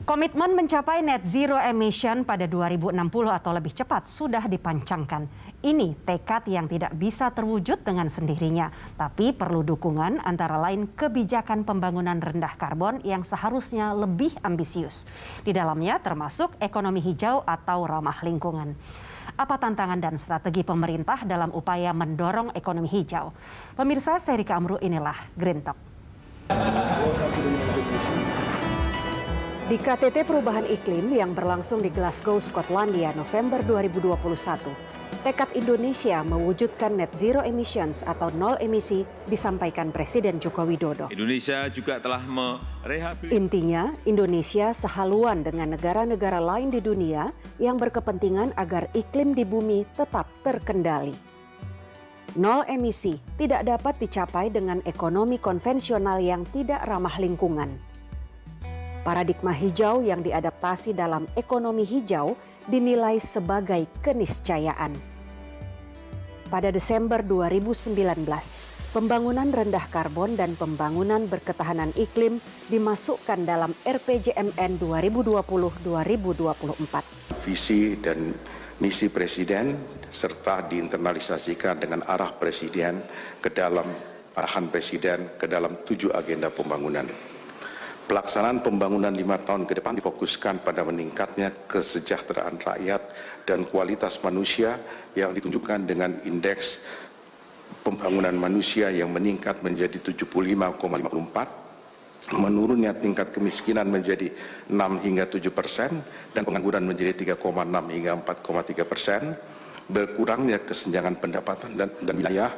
Komitmen mencapai net zero emission pada 2060 atau lebih cepat sudah dipancangkan. Ini tekad yang tidak bisa terwujud dengan sendirinya, tapi perlu dukungan antara lain kebijakan pembangunan rendah karbon yang seharusnya lebih ambisius. Di dalamnya termasuk ekonomi hijau atau ramah lingkungan. Apa tantangan dan strategi pemerintah dalam upaya mendorong ekonomi hijau? Pemirsa seri Amru, inilah Green Talk. Di KTT Perubahan Iklim yang berlangsung di Glasgow, Skotlandia, November 2021, tekad Indonesia mewujudkan net zero emissions atau nol emisi disampaikan Presiden Joko Widodo. Indonesia juga telah merehabilitasi. Intinya, Indonesia sehaluan dengan negara-negara lain di dunia yang berkepentingan agar iklim di bumi tetap terkendali. Nol emisi tidak dapat dicapai dengan ekonomi konvensional yang tidak ramah lingkungan. Paradigma hijau yang diadaptasi dalam ekonomi hijau dinilai sebagai keniscayaan. Pada Desember 2019, pembangunan rendah karbon dan pembangunan berketahanan iklim dimasukkan dalam RPJMN 2020-2024. Visi dan misi Presiden serta diinternalisasikan dengan arah Presiden ke dalam arahan Presiden ke dalam 7 agenda pembangunan. Pelaksanaan pembangunan 5 tahun ke depan difokuskan pada meningkatnya kesejahteraan rakyat dan kualitas manusia yang ditunjukkan dengan indeks pembangunan manusia yang meningkat menjadi 75,54, menurunnya tingkat kemiskinan menjadi 6 hingga 7%, dan pengangguran menjadi 3,6 hingga 4,3%, berkurangnya kesenjangan pendapatan dan wilayah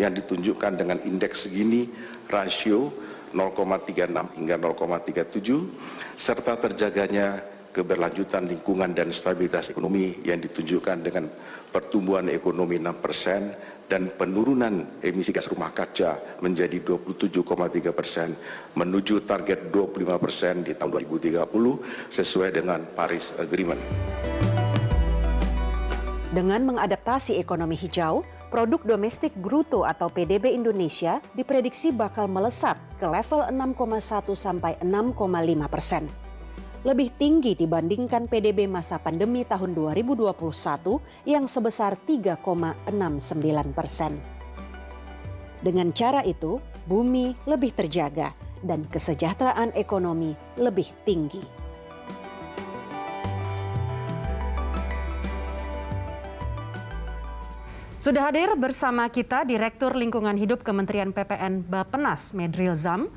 yang ditunjukkan dengan indeks segini rasio 0,36 hingga 0,37, serta terjaganya keberlanjutan lingkungan dan stabilitas ekonomi yang ditunjukkan dengan pertumbuhan ekonomi 6% dan penurunan emisi gas rumah kaca menjadi 27,3% menuju target 25% di tahun 2030 sesuai dengan Paris Agreement. Dengan mengadaptasi ekonomi hijau, produk domestik bruto atau PDB Indonesia diprediksi bakal melesat ke level 6,1 sampai 6,5%. Lebih tinggi dibandingkan PDB masa pandemi tahun 2021 yang sebesar 3,69%. Dengan cara itu, bumi lebih terjaga dan kesejahteraan ekonomi lebih tinggi. Sudah hadir bersama kita Direktur Lingkungan Hidup Kementerian PPN Bappenas, Medril Zam,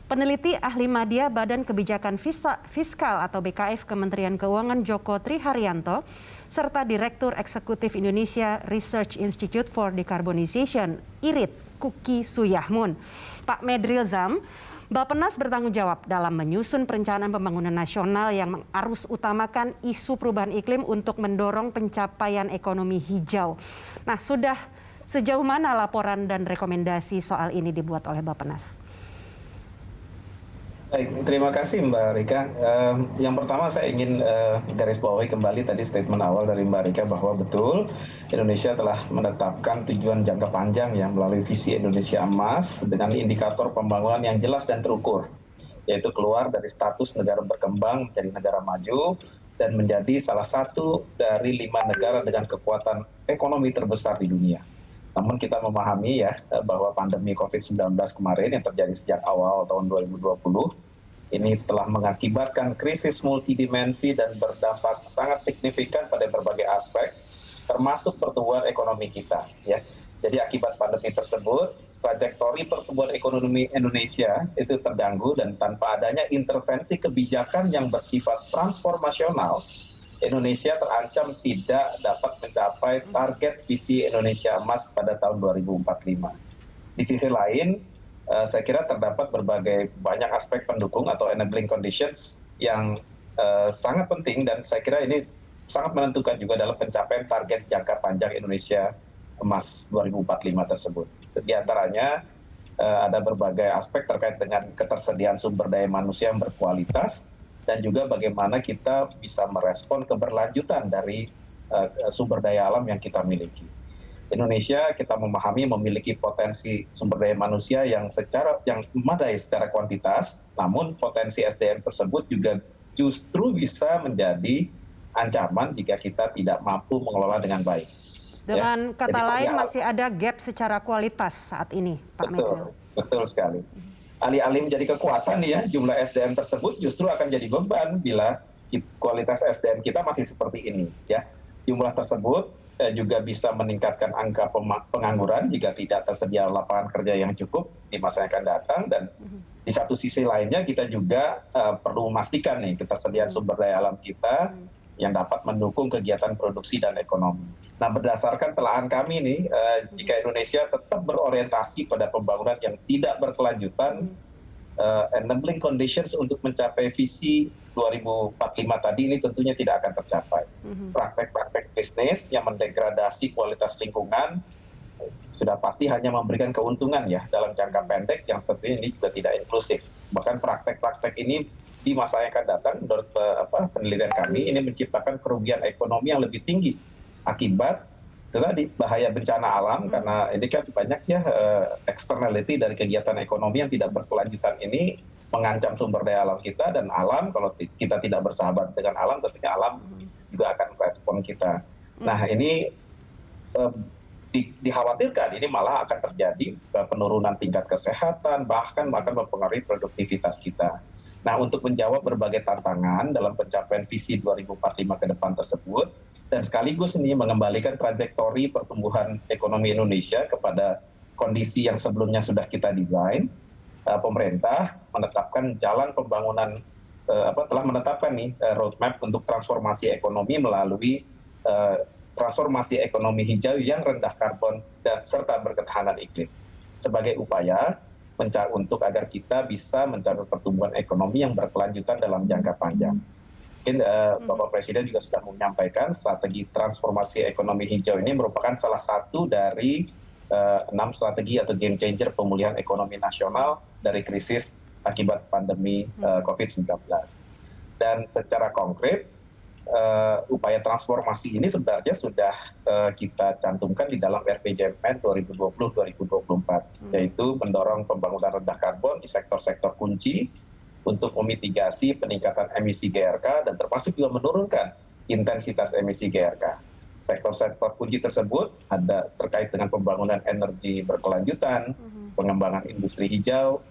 peneliti ahli media Badan Kebijakan Fiskal atau BKF Kementerian Keuangan Joko Triharyanto, serta Direktur Eksekutif Indonesia Research Institute for Decarbonization, IRID, Kuki Suyahmun. Pak Medril Zam, Bappenas bertanggung jawab dalam menyusun perencanaan pembangunan nasional yang mengarus utamakan isu perubahan iklim untuk mendorong pencapaian ekonomi hijau. Nah, sudah sejauh mana laporan dan rekomendasi soal ini dibuat oleh Bappenas? Baik, terima kasih Mbak Rika. Yang pertama saya ingin garis bawahi kembali tadi statement awal dari Mbak Rika bahwa betul Indonesia telah menetapkan tujuan jangka panjang yang melalui visi Indonesia Emas dengan indikator pembangunan yang jelas dan terukur, yaitu keluar dari status negara berkembang menjadi negara maju dan menjadi salah satu dari 5 negara dengan kekuatan ekonomi terbesar di dunia. Namun kita memahami ya bahwa pandemi COVID-19 kemarin yang terjadi sejak awal tahun 2020 ini telah mengakibatkan krisis multidimensi dan berdampak sangat signifikan pada berbagai aspek, termasuk pertumbuhan ekonomi kita. Ya. Jadi akibat pandemi tersebut, trajektori pertumbuhan ekonomi Indonesia itu terganggu dan tanpa adanya intervensi kebijakan yang bersifat transformasional, Indonesia terancam tidak dapat mencapai target visi Indonesia Emas pada tahun 2045. Di sisi lain, saya kira terdapat berbagai banyak aspek pendukung atau enabling conditions yang sangat penting dan saya kira ini sangat menentukan juga dalam pencapaian target jangka panjang Indonesia Emas 2045 tersebut. Di antaranya ada berbagai aspek terkait dengan ketersediaan sumber daya manusia yang berkualitas, dan juga bagaimana kita bisa merespon keberlanjutan dari sumber daya alam yang kita miliki. Indonesia kita memahami memiliki potensi sumber daya manusia yang memadai secara kuantitas, namun potensi SDM tersebut juga justru bisa menjadi ancaman jika kita tidak mampu mengelola dengan baik. Dengan kata Jadi, lain masih ada gap secara kualitas saat ini, Pak Medril. Betul sekali. Alih-alih menjadi kekuatan ya, jumlah SDM tersebut justru akan jadi beban bila kualitas SDM kita masih seperti ini. Ya, jumlah tersebut juga bisa meningkatkan angka pengangguran jika tidak tersedia lapangan kerja yang cukup di masa yang akan datang. Dan di satu sisi lainnya kita juga perlu memastikan nih ketersediaan sumber daya alam kita yang dapat mendukung kegiatan produksi dan ekonomi. Nah, berdasarkan telahan kami nih, jika Indonesia tetap berorientasi pada pembangunan yang tidak berkelanjutan, enabling conditions untuk mencapai visi 2045 tadi ini tentunya tidak akan tercapai. Praktek-praktek bisnis yang mendegradasi kualitas lingkungan sudah pasti hanya memberikan keuntungan ya dalam jangka pendek yang tentunya ini juga tidak inklusif. Bahkan praktek-praktek ini di masa yang akan datang menurut penelitian kami ini menciptakan kerugian ekonomi yang lebih tinggi akibat tadi bahaya bencana alam, karena ini kan banyak ya externality dari kegiatan ekonomi yang tidak berkelanjutan ini mengancam sumber daya alam kita, dan alam kalau kita tidak bersahabat dengan alam tentunya alam juga akan merespon kita. Nah, ini dikhawatirkan ini malah akan terjadi penurunan tingkat kesehatan, bahkan akan mempengaruhi produktivitas kita. Nah, untuk menjawab berbagai tantangan dalam pencapaian visi 2045 ke depan tersebut, dan sekaligus ini mengembalikan trajektori pertumbuhan ekonomi Indonesia kepada kondisi yang sebelumnya sudah kita desain, pemerintah menetapkan jalan pembangunan, telah menetapkan nih roadmap untuk transformasi ekonomi melalui transformasi ekonomi hijau yang rendah karbon dan serta berketahanan iklim sebagai upaya untuk agar kita bisa mencapai pertumbuhan ekonomi yang berkelanjutan dalam jangka panjang. Mungkin Bapak Presiden juga sudah menyampaikan strategi transformasi ekonomi hijau ini merupakan salah satu dari 6 strategi atau game changer pemulihan ekonomi nasional dari krisis akibat pandemi COVID-19. Dan secara konkret, upaya transformasi ini sebenarnya sudah kita cantumkan di dalam RPJMN 2020-2024, yaitu mendorong pembangunan rendah karbon di sektor-sektor kunci untuk memitigasi peningkatan emisi GRK dan termasuk juga menurunkan intensitas emisi GRK. Sektor-sektor kunci tersebut ada terkait dengan pembangunan energi berkelanjutan, pengembangan industri hijau,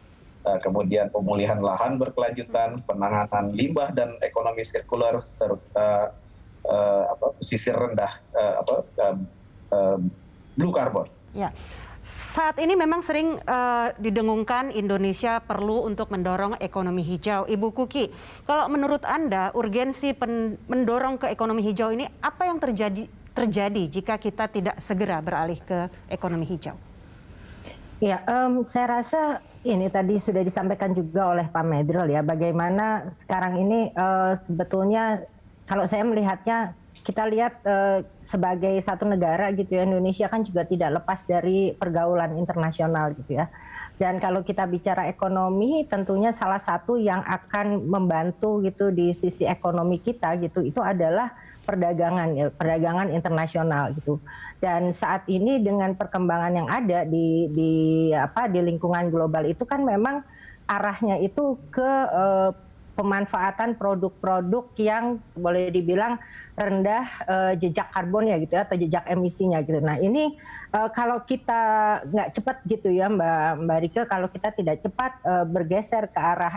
kemudian pemulihan lahan berkelanjutan, penanganan limbah dan ekonomi sirkular serta pesisir rendah blue carbon. Ya. Saat ini memang sering didengungkan Indonesia perlu untuk mendorong ekonomi hijau. Ibu Kuki, kalau menurut Anda urgensi mendorong ke ekonomi hijau ini apa yang terjadi jika kita tidak segera beralih ke ekonomi hijau? Ya, saya rasa ini tadi sudah disampaikan juga oleh Pak Medril ya, bagaimana sekarang ini sebetulnya kalau saya melihatnya, kita lihat sebagai satu negara gitu ya, Indonesia kan juga tidak lepas dari pergaulan internasional gitu ya. Dan kalau kita bicara ekonomi, tentunya salah satu yang akan membantu gitu di sisi ekonomi kita gitu, itu adalah perdagangan ya, perdagangan internasional gitu. Dan saat ini dengan perkembangan yang ada di lingkungan global itu kan memang arahnya itu ke pemanfaatan produk-produk yang boleh dibilang rendah jejak karbonnya gitu ya, atau jejak emisinya gitu. Nah ini kalau kita nggak cepat gitu ya Mbak Rike, kalau kita tidak cepat bergeser ke arah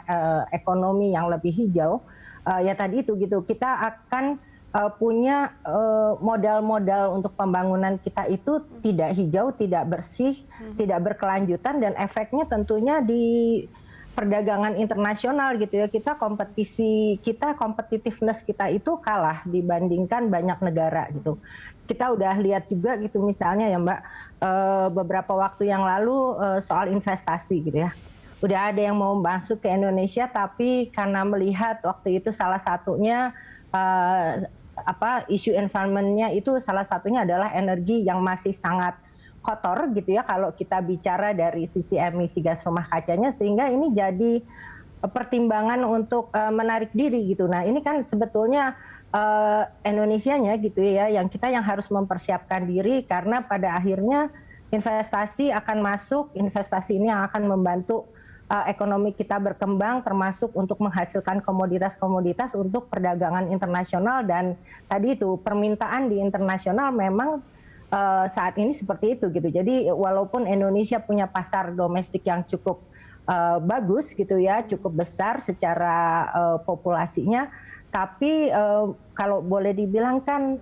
ekonomi yang lebih hijau, ya tadi itu gitu, kita akan punya modal-modal untuk pembangunan kita itu tidak hijau, tidak bersih, tidak berkelanjutan, dan efeknya tentunya di perdagangan internasional gitu ya, competitiveness kita itu kalah dibandingkan banyak negara gitu. Kita udah lihat juga gitu misalnya ya Mbak, beberapa waktu yang lalu soal investasi gitu ya. Udah ada yang mau masuk ke Indonesia, tapi karena melihat waktu itu salah satunya isu environment-nya itu salah satunya adalah energi yang masih sangat kotor gitu ya kalau kita bicara dari sisi emisi gas rumah kacanya, sehingga ini jadi pertimbangan untuk menarik diri gitu. Nah ini kan sebetulnya Indonesianya gitu ya, yang harus mempersiapkan diri, karena pada akhirnya investasi akan masuk, investasi ini yang akan membantu ekonomi kita berkembang, termasuk untuk menghasilkan komoditas-komoditas untuk perdagangan internasional. Dan tadi itu permintaan di internasional memang saat ini seperti itu gitu. Jadi walaupun Indonesia punya pasar domestik yang cukup bagus gitu ya, cukup besar secara populasinya, tapi kalau boleh dibilang kan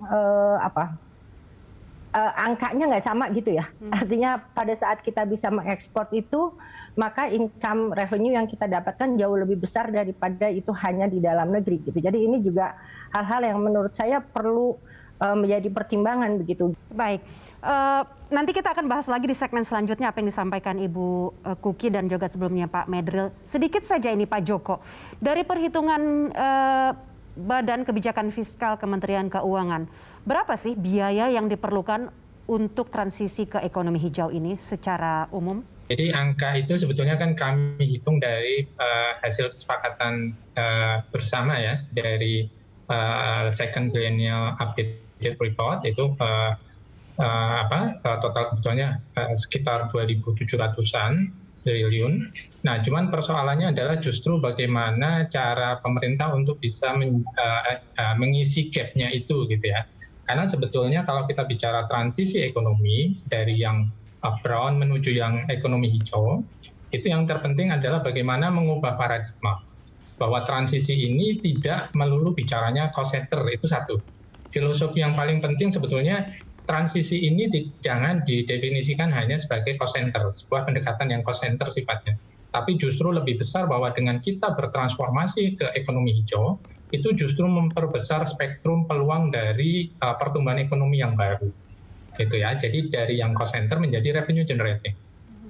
angkanya nggak sama gitu ya. Artinya pada saat kita bisa mengekspor itu, maka income revenue yang kita dapatkan jauh lebih besar daripada itu hanya di dalam negeri gitu. Jadi ini juga hal-hal yang menurut saya perlu menjadi pertimbangan begitu. Baik, nanti kita akan bahas lagi di segmen selanjutnya apa yang disampaikan Ibu Kuki dan juga sebelumnya Pak Medril. Sedikit saja ini Pak Joko, dari perhitungan Badan Kebijakan Fiskal Kementerian Keuangan, berapa sih biaya yang diperlukan untuk transisi ke ekonomi hijau ini secara umum? Jadi angka itu sebetulnya kan kami hitung dari hasil kesepakatan bersama ya, dari second biennial updated report itu total kebutuhannya sekitar 2.700-an triliun. Nah, cuman persoalannya adalah justru bagaimana cara pemerintah untuk bisa mengisi gap-nya itu gitu ya. Karena sebetulnya kalau kita bicara transisi ekonomi dari yang brown menuju yang ekonomi hijau, itu yang terpenting adalah bagaimana mengubah paradigma. Bahwa transisi ini tidak melulu bicaranya cost center, itu satu. Filosofi yang paling penting sebetulnya transisi ini jangan didefinisikan hanya sebagai cost center, sebuah pendekatan yang cost center sifatnya. Tapi justru lebih besar bahwa dengan kita bertransformasi ke ekonomi hijau, itu justru memperbesar spektrum peluang dari pertumbuhan ekonomi yang baru. Gitu ya. Jadi dari yang cost center menjadi revenue generating.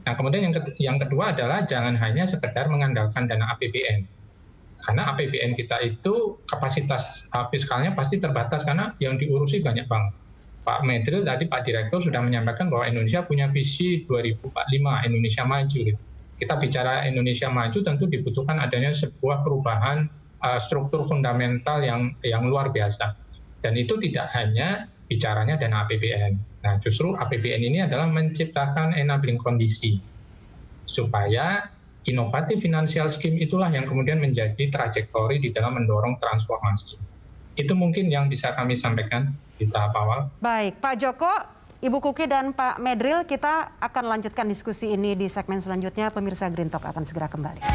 Nah, kemudian yang kedua adalah jangan hanya sekedar mengandalkan dana APBN. Karena APBN kita itu kapasitas fiskalnya pasti terbatas karena yang diurusi banyak banget. Pak Medril tadi, Pak Direktur sudah menyampaikan bahwa Indonesia punya visi 2045, Indonesia maju. Gitu. Kita bicara Indonesia maju tentu dibutuhkan adanya sebuah perubahan struktur fundamental yang luar biasa. Dan itu tidak hanya bicaranya dana APBN. Nah, justru APBN ini adalah menciptakan enabling kondisi supaya inovatif financial scheme itulah yang kemudian menjadi trajektori di dalam mendorong transformasi. Itu mungkin yang bisa kami sampaikan di tahap awal. Baik, Pak Joko, Ibu Kuki dan Pak Medril, kita akan lanjutkan diskusi ini di segmen selanjutnya. Pemirsa Green Talk akan segera kembali.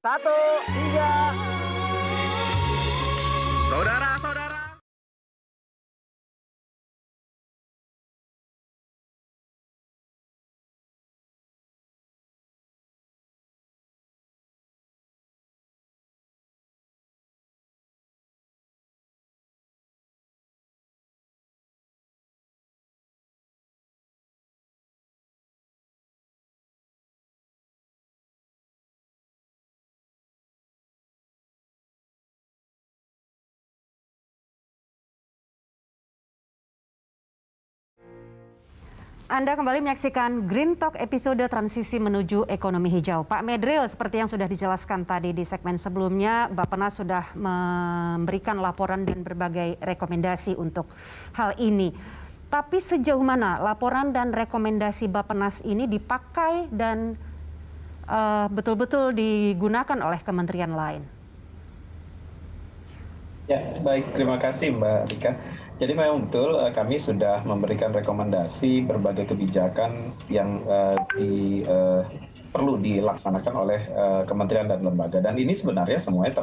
1, 3. Saudara-saudara. Anda kembali menyaksikan Green Talk episode transisi menuju ekonomi hijau. Pak Medril, seperti yang sudah dijelaskan tadi di segmen sebelumnya, Bappenas sudah memberikan laporan dan berbagai rekomendasi untuk hal ini. Tapi sejauh mana laporan dan rekomendasi Bappenas ini dipakai dan betul-betul digunakan oleh kementerian lain? Ya, baik. Terima kasih Mbak Rika. Jadi memang betul kami sudah memberikan rekomendasi berbagai kebijakan yang perlu dilaksanakan oleh kementerian dan lembaga. Dan ini sebenarnya semuanya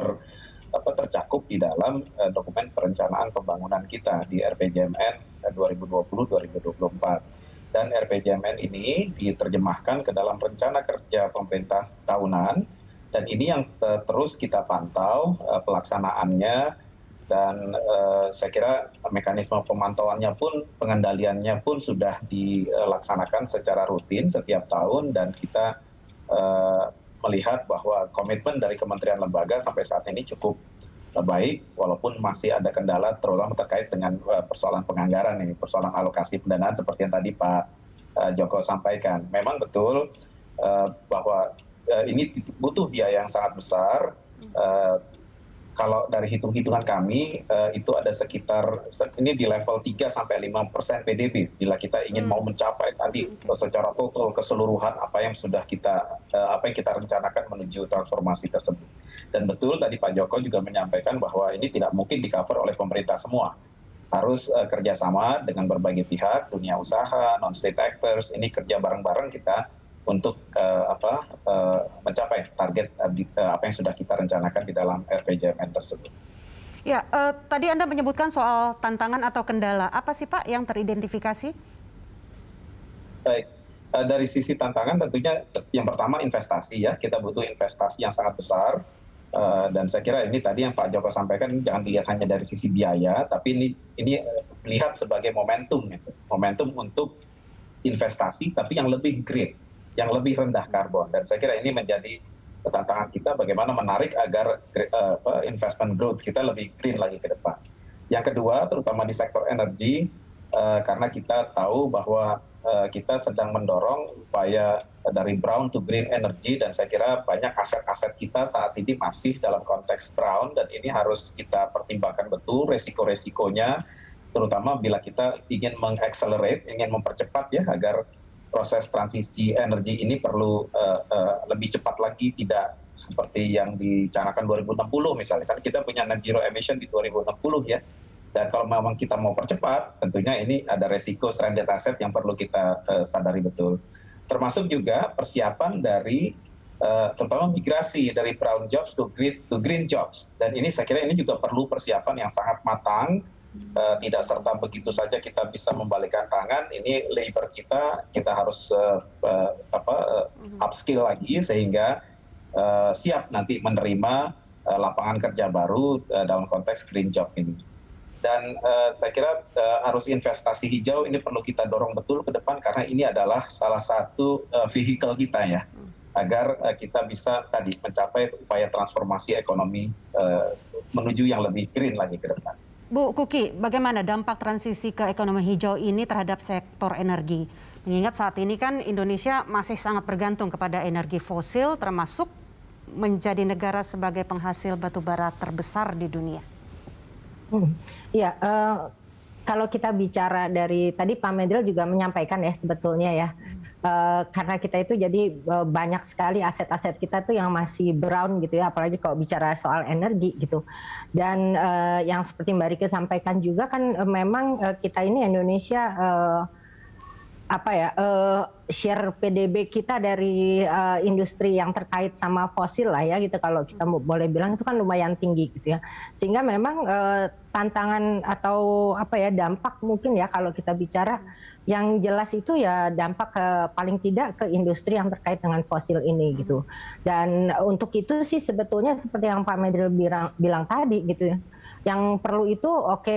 tercakup di dalam dokumen perencanaan pembangunan kita di RPJMN 2020-2024. Dan RPJMN ini diterjemahkan ke dalam rencana kerja pemerintah tahunan. Dan ini yang terus kita pantau pelaksanaannya. Dan saya kira mekanisme pemantauannya pun, pengendaliannya pun sudah dilaksanakan secara rutin setiap tahun, dan kita melihat bahwa komitmen dari kementerian lembaga sampai saat ini cukup baik, walaupun masih ada kendala terutama terkait dengan persoalan penganggaran ini, persoalan alokasi pendanaan seperti yang tadi Pak Joko sampaikan. Memang betul bahwa ini butuh biaya yang sangat besar. kalau dari hitung-hitungan kami itu ada sekitar ini di level 3-5% PDB bila kita ingin mau mencapai tadi secara total keseluruhan apa yang kita rencanakan menuju transformasi tersebut. Dan betul tadi Pak Joko juga menyampaikan bahwa ini tidak mungkin di-cover oleh pemerintah semua. Harus kerjasama dengan berbagai pihak, dunia usaha, non-state actors, ini kerja bareng-bareng kita untuk mencapai target apa yang sudah kita rencanakan di dalam RPJMN tersebut. Ya, tadi Anda menyebutkan soal tantangan atau kendala. Apa sih Pak yang teridentifikasi? Baik, dari sisi tantangan tentunya yang pertama investasi ya. Kita butuh investasi yang sangat besar. Dan saya kira ini tadi yang Pak Joko sampaikan, ini jangan dilihat hanya dari sisi biaya, tapi ini lihat sebagai momentum, gitu. Momentum untuk investasi, tapi yang lebih green, yang lebih rendah karbon. Dan saya kira ini menjadi tantangan kita bagaimana menarik agar investment growth kita lebih green lagi ke depan. Yang kedua, terutama di sektor energi, karena kita tahu bahwa kita sedang mendorong upaya dari brown to green energy, dan saya kira banyak aset-aset kita saat ini masih dalam konteks brown, dan ini harus kita pertimbangkan betul resiko-resikonya, terutama bila kita ingin mengaccelerate, ingin mempercepat ya, agar proses transisi energi ini perlu lebih cepat lagi, tidak seperti yang dicanangkan 2060 misalnya. Kan kita punya net zero emission di 2060 ya. Dan kalau memang kita mau percepat, tentunya ini ada resiko stranded asset yang perlu kita sadari betul. Termasuk juga persiapan dari terutama migrasi dari brown jobs to green jobs. Dan ini saya kira ini juga perlu persiapan yang sangat matang. Tidak serta begitu saja kita bisa membalikkan tangan. Ini labor kita harus upskill lagi sehingga siap nanti menerima lapangan kerja baru dalam konteks green job ini. Dan saya kira arus investasi hijau ini perlu kita dorong betul ke depan, karena ini adalah salah satu vehicle kita ya, agar kita bisa tadi mencapai upaya transformasi ekonomi menuju yang lebih green lagi ke depan. Bu Kuki, bagaimana dampak transisi ke ekonomi hijau ini terhadap sektor energi? Mengingat saat ini kan Indonesia masih sangat bergantung kepada energi fosil, termasuk menjadi negara sebagai penghasil batu bara terbesar di dunia. Ya, kalau kita bicara dari tadi Pak Medril juga menyampaikan ya sebetulnya ya, karena kita itu jadi banyak sekali aset-aset kita tuh yang masih brown gitu ya, apalagi kalau bicara soal energi gitu. Dan yang seperti Mbak Rike sampaikan juga kan memang kita ini Indonesia share PDB kita dari industri yang terkait sama fosil lah ya gitu, kalau kita boleh bilang itu kan lumayan tinggi gitu ya, sehingga memang tantangan atau dampak mungkin ya kalau kita bicara yang jelas itu ya dampak paling tidak ke industri yang terkait dengan fosil ini gitu. Dan untuk itu sih sebetulnya seperti yang Pak Medril bilang tadi gitu ya, yang perlu itu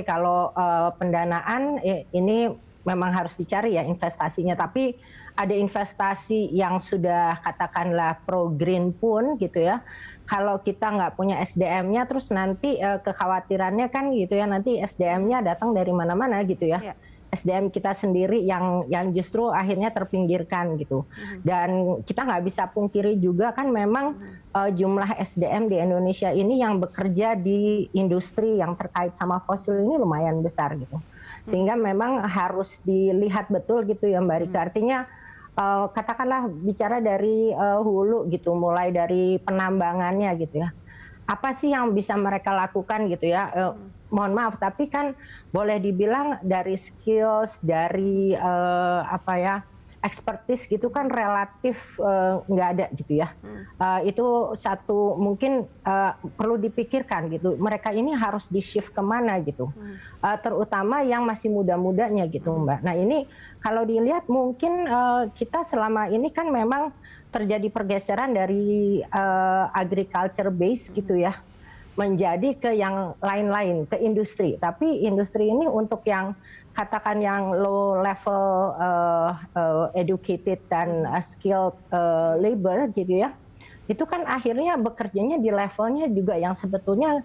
kalau pendanaan ini memang harus dicari ya investasinya, tapi ada investasi yang sudah katakanlah pro green pun gitu ya, kalau kita nggak punya SDM-nya terus nanti kekhawatirannya kan gitu ya, nanti SDM-nya datang dari mana-mana gitu ya. SDM kita sendiri yang justru akhirnya terpinggirkan gitu. Dan kita nggak bisa pungkiri juga kan memang jumlah SDM di Indonesia ini yang bekerja di industri yang terkait sama fosil ini lumayan besar gitu. Sehingga memang harus dilihat betul gitu ya Mbak Rika. Artinya katakanlah bicara dari hulu gitu, mulai dari penambangannya gitu ya. Apa sih yang bisa mereka lakukan gitu ya? Mohon maaf, tapi kan boleh dibilang dari skills, dari expertise gitu kan relatif nggak ada gitu ya. Itu satu mungkin perlu dipikirkan gitu. Mereka ini harus di-shift kemana gitu. Terutama yang masih muda-mudanya gitu Mbak. Nah ini kalau dilihat mungkin kita selama ini kan memang terjadi pergeseran dari agriculture base gitu ya, menjadi ke yang lain-lain, ke industri. Tapi industri ini untuk yang katakan yang low level educated dan skilled labor gitu ya, itu kan akhirnya bekerjanya di levelnya juga yang sebetulnya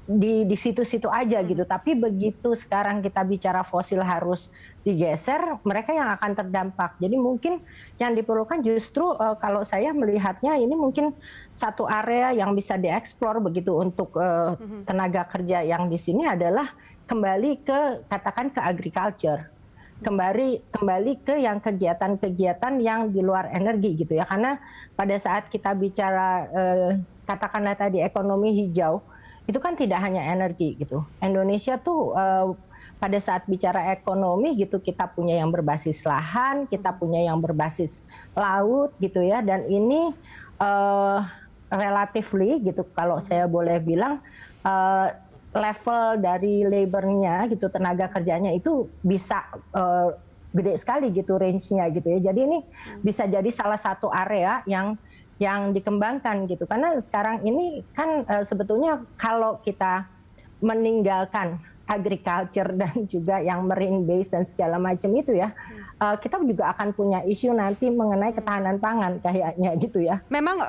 di situ-situ aja gitu. Tapi begitu sekarang kita bicara fosil harus digeser, mereka yang akan terdampak. Jadi mungkin yang diperlukan justru kalau saya melihatnya ini mungkin satu area yang bisa dieksplor begitu untuk tenaga kerja yang di sini adalah kembali ke katakan ke agriculture. Kembali ke yang kegiatan-kegiatan yang di luar energi gitu ya. Karena pada saat kita bicara katakanlah tadi ekonomi hijau, itu kan tidak hanya energi gitu. Indonesia tuh pada saat bicara ekonomi gitu kita punya yang berbasis lahan, kita punya yang berbasis laut gitu ya, dan ini relatively gitu kalau saya boleh bilang level dari labornya gitu, tenaga kerjanya itu bisa gede sekali gitu range-nya gitu ya. Jadi ini bisa jadi salah satu area yang dikembangkan gitu, karena sekarang ini kan sebetulnya kalau kita meninggalkan agriculture dan juga yang marine base dan segala macam itu ya, kita juga akan punya isu nanti mengenai ketahanan pangan kayaknya gitu ya. Memang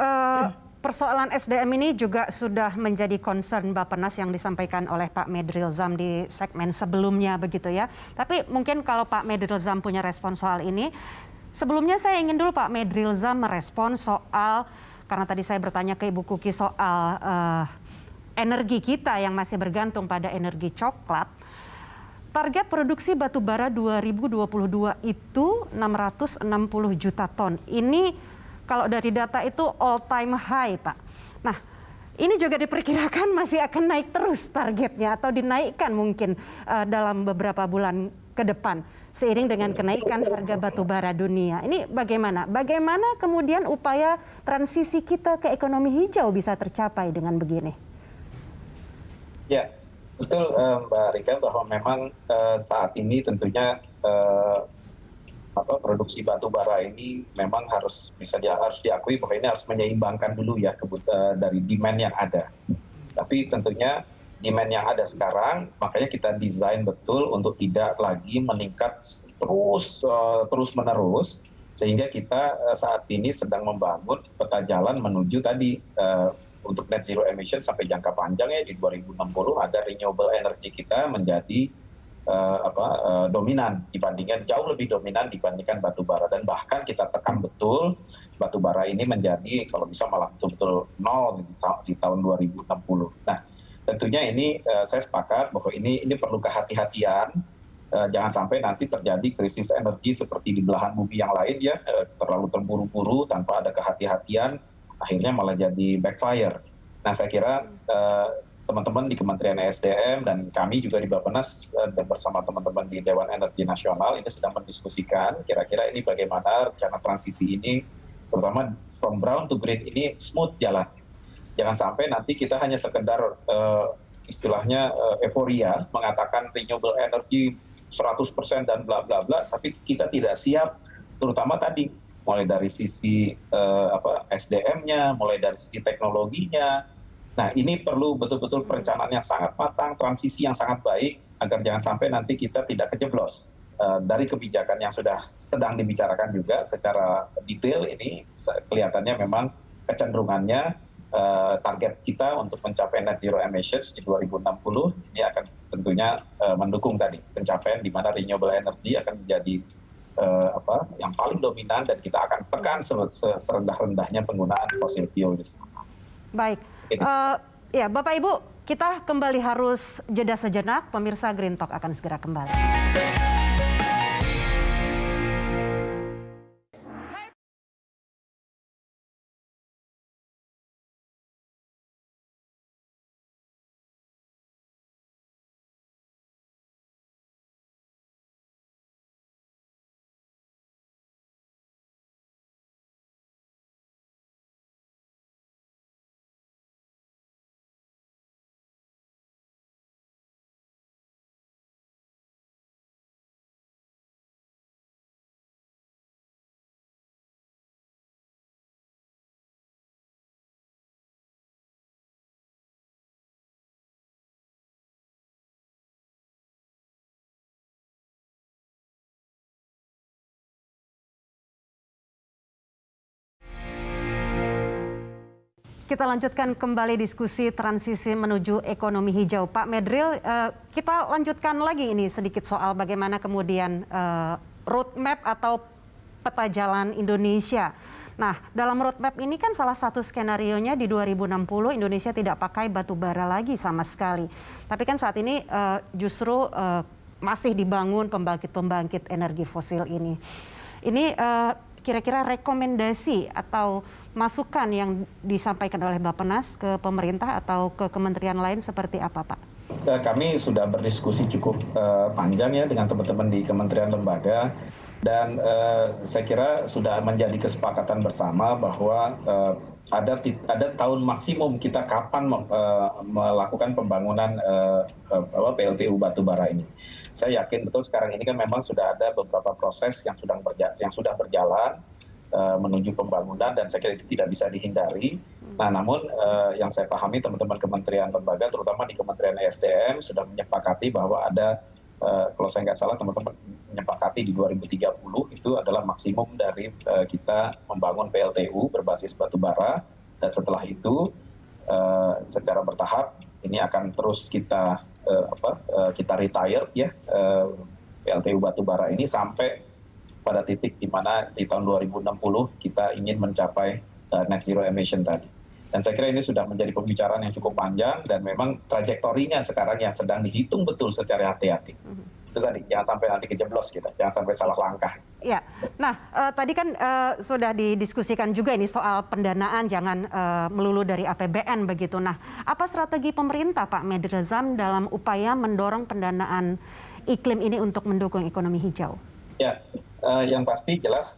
persoalan SDM ini juga sudah menjadi concern Bappenas yang disampaikan oleh Pak Medril Zam di segmen sebelumnya begitu ya. Tapi mungkin kalau Pak Medril Zam punya respon soal ini, sebelumnya saya ingin dulu Pak Medril Zam merespon soal, karena tadi saya bertanya ke Ibu Kuki soal energi kita yang masih bergantung pada energi coklat. Target produksi batu bara 2022 itu 660 juta ton. Ini kalau dari data itu all time high, Pak. Nah, ini juga diperkirakan masih akan naik terus targetnya atau dinaikkan mungkin dalam beberapa bulan ke depan seiring dengan kenaikan harga batu bara dunia. Ini bagaimana? Bagaimana kemudian upaya transisi kita ke ekonomi hijau bisa tercapai dengan begini? Ya, betul Mbak Rika, bahwa memang saat ini tentunya produksi batu bara ini memang harus diakui bahwa ini harus menyeimbangkan dulu ya dari demand yang ada. Tapi tentunya demand yang ada sekarang, makanya kita desain betul untuk tidak lagi meningkat terus menerus, sehingga kita saat ini sedang membangun peta jalan menuju tadi untuk net zero emission sampai jangka panjang ya di 2060 ada renewable energy kita menjadi dominan jauh lebih dominan dibandingkan batu bara, dan bahkan kita tekan betul batu bara ini menjadi kalau bisa malah betul-betul nol di tahun 2060. Nah, tentunya ini saya sepakat bahwa ini perlu kehati-hatian, jangan sampai nanti terjadi krisis energi seperti di belahan bumi yang lain ya, terlalu terburu-buru tanpa ada kehati-hatian akhirnya malah jadi backfire. Nah, saya kira teman-teman di Kementerian ESDM dan kami juga di Bappenas dan bersama teman-teman di Dewan Energi Nasional ini sedang mendiskusikan kira-kira ini bagaimana rencana transisi ini, terutama from brown to green ini smooth jalan. Jangan sampai nanti kita hanya sekedar istilahnya euforia mengatakan renewable energy 100% dan bla bla bla, tapi kita tidak siap, terutama tadi mulai dari sisi SDM-nya, mulai dari sisi teknologinya. Nah, ini perlu betul-betul perencanaan yang sangat matang, transisi yang sangat baik, agar jangan sampai nanti kita tidak kejeblos dari kebijakan yang sudah sedang dibicarakan juga secara detail. Ini kelihatannya memang kecenderungannya target kita untuk mencapai net zero emissions di 2060 ini akan tentunya mendukung tadi pencapaian di mana renewable energy akan menjadi yang paling dominan, dan kita akan tekan serendah-rendahnya penggunaan fossil fuel di sana. Baik, ya Bapak Ibu, kita kembali harus jeda sejenak. Pemirsa Green Talk akan segera kembali. kita lanjutkan kembali diskusi transisi menuju ekonomi hijau. Pak Medril, kita lanjutkan lagi ini sedikit soal bagaimana kemudian roadmap atau peta jalan Indonesia. Nah, dalam roadmap ini kan salah satu skenarionya di 2060 Indonesia tidak pakai batu bara lagi sama sekali. Tapi kan saat ini justru masih dibangun pembangkit-pembangkit energi fosil ini. Ini kira-kira rekomendasi atau masukan yang disampaikan oleh Bappenas ke pemerintah atau ke kementerian lain seperti apa, Pak? Kami sudah berdiskusi cukup panjang ya dengan teman-teman di kementerian lembaga, dan saya kira sudah menjadi kesepakatan bersama bahwa ada tahun maksimum kita kapan melakukan pembangunan PLTU batubara ini. Saya yakin betul sekarang ini kan memang sudah ada beberapa proses yang sudah berjalan menuju pembangunan, dan saya kira itu tidak bisa dihindari. Nah, namun yang saya pahami teman-teman kementerian lembaga, terutama di Kementerian ESDM, sudah menyepakati bahwa ada, kalau saya nggak salah teman-teman menyepakati di 2030 itu adalah maksimum dari kita membangun PLTU berbasis batubara, dan setelah itu secara bertahap ini akan terus kita retire ya PLTU batubara ini sampai pada titik di mana di tahun 2060 kita ingin mencapai net zero emission tadi. Dan saya kira ini sudah menjadi pembicaraan yang cukup panjang, dan memang trajektorinya sekarang yang sedang dihitung betul secara hati-hati. Itu tadi, jangan sampai nanti kejeblos kita, jangan sampai salah langkah. Ya, nah tadi kan sudah didiskusikan juga ini soal pendanaan, jangan melulu dari APBN begitu. Nah, apa strategi pemerintah Pak Medril Zam dalam upaya mendorong pendanaan iklim ini untuk mendukung ekonomi hijau? Ya, yang pasti jelas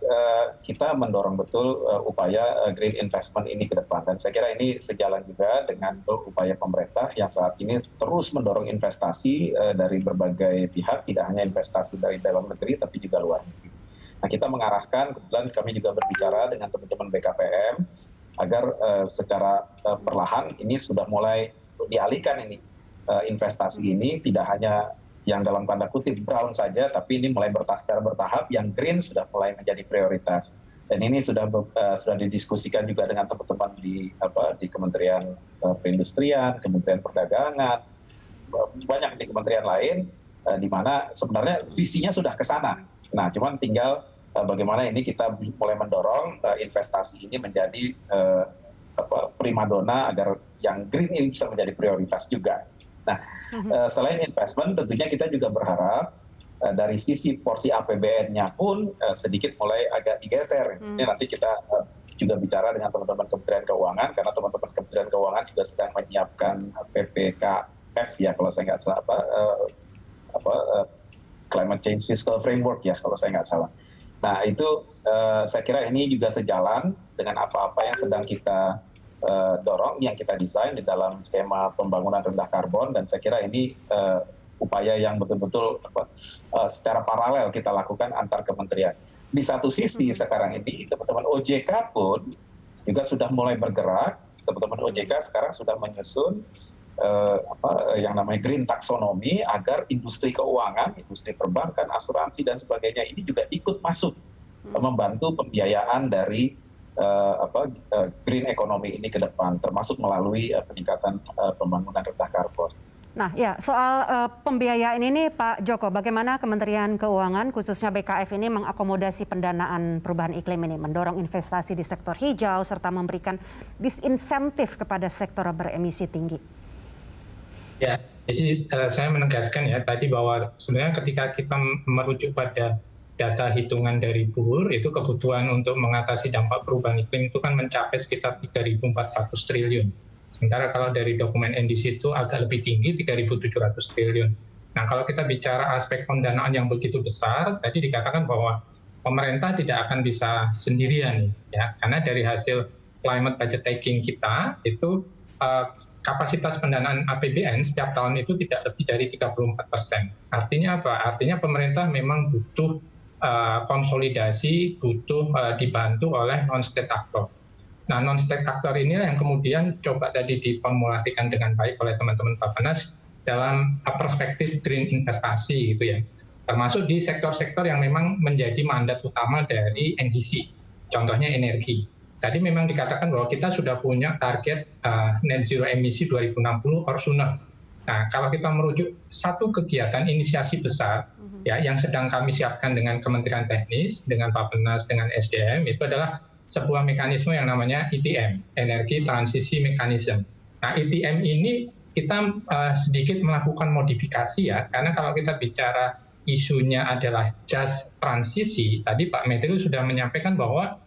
kita mendorong betul upaya green investment ini ke depan, dan saya kira ini sejalan juga dengan upaya pemerintah yang saat ini terus mendorong investasi dari berbagai pihak, tidak hanya investasi dari dalam negeri tapi juga luar negeri. Nah, kita mengarahkan, kebetulan kami juga berbicara dengan teman-teman BKPM agar secara perlahan ini sudah mulai dialihkan ini investasi ini, tidak hanya yang dalam tanda kutip brown saja, tapi ini mulai secara bertahap, yang green sudah mulai menjadi prioritas. Dan ini sudah didiskusikan juga dengan teman-teman di Kementerian Perindustrian, Kementerian Perdagangan, banyak di kementerian lain, di mana sebenarnya visinya sudah ke sana. Nah, cuman tinggal bagaimana ini kita mulai mendorong investasi ini menjadi primadona agar yang green ini bisa menjadi prioritas juga. Nah, selain investment, tentunya kita juga berharap dari sisi porsi APBN-nya pun sedikit mulai agak digeser. Ini nanti kita juga bicara dengan teman-teman Kementerian Keuangan, karena teman-teman Kementerian Keuangan juga sedang menyiapkan PPKF ya, kalau saya nggak salah, Climate Change Fiscal Framework ya, kalau saya nggak salah. Nah, itu saya kira ini juga sejalan dengan apa-apa yang sedang kita dorong, yang kita desain di dalam skema pembangunan rendah karbon, dan saya kira ini upaya yang betul-betul secara paralel kita lakukan antar kementerian. Di satu sisi sekarang ini teman-teman OJK pun juga sudah mulai bergerak. Teman-teman OJK sekarang sudah menyusun yang namanya green taxonomy agar industri keuangan, industri perbankan, asuransi dan sebagainya ini juga ikut masuk membantu pembiayaan dari green economy ini ke depan, termasuk melalui peningkatan pembangunan rendah karbon. Nah, ya soal pembiayaan ini Pak Joko, bagaimana Kementerian Keuangan khususnya BKF ini mengakomodasi pendanaan perubahan iklim ini, mendorong investasi di sektor hijau serta memberikan disinsentif kepada sektor beremisi tinggi? Ya, jadi saya menegaskan ya tadi bahwa sebenarnya ketika kita merujuk pada data hitungan dari BUR, itu kebutuhan untuk mengatasi dampak perubahan iklim itu kan mencapai sekitar 3.400 triliun. Sementara kalau dari dokumen NDC itu agak lebih tinggi, 3.700 triliun. Nah, kalau kita bicara aspek pendanaan yang begitu besar, tadi dikatakan bahwa pemerintah tidak akan bisa sendirian, ya, karena dari hasil climate budget taking kita, itu kapasitas pendanaan APBN setiap tahun itu tidak lebih dari 34%. Artinya apa? Artinya pemerintah memang butuh konsolidasi, butuh dibantu oleh non-state actor. Nah, non-state actor inilah yang kemudian coba tadi diformulasikan dengan baik oleh teman-teman Bappenas dalam perspektif green investasi gitu ya. Termasuk di sektor-sektor yang memang menjadi mandat utama dari NDC, contohnya energi. Tadi memang dikatakan bahwa kita sudah punya target net zero emisi 2060 or sooner. Nah, kalau kita merujuk satu kegiatan inisiasi besar ya yang sedang kami siapkan dengan Kementerian Teknis, dengan Bappenas, dengan SDM, itu adalah sebuah mekanisme yang namanya ETM, Energy Transisi Mechanism. Nah, ETM ini kita sedikit melakukan modifikasi ya, karena kalau kita bicara isunya adalah just transisi, tadi Pak Medril sudah menyampaikan bahwa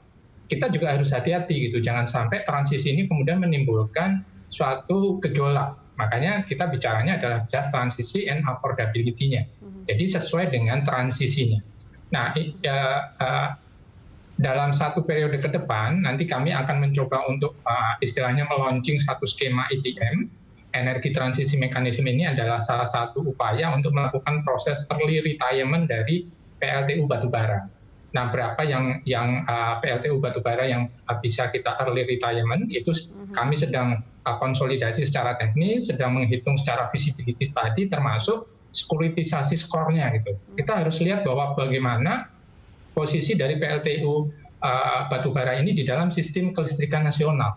kita juga harus hati-hati gitu, jangan sampai transisi ini kemudian menimbulkan suatu gejolak. Makanya kita bicaranya adalah just transisi and affordability-nya. Jadi sesuai dengan transisinya. Nah, dalam satu periode ke depan, nanti kami akan mencoba untuk istilahnya melaunching satu skema ETM. Energi transisi mekanisme ini adalah salah satu upaya untuk melakukan proses early retirement dari PLTU batubara. Nah, berapa yang PLTU batubara yang bisa kita early retirement, itu kami sedang konsolidasi secara teknis, sedang menghitung secara visibility study, termasuk sekuritisasi skornya gitu. Kita harus lihat bahwa bagaimana posisi dari PLTU batubara ini di dalam sistem kelistrikan nasional.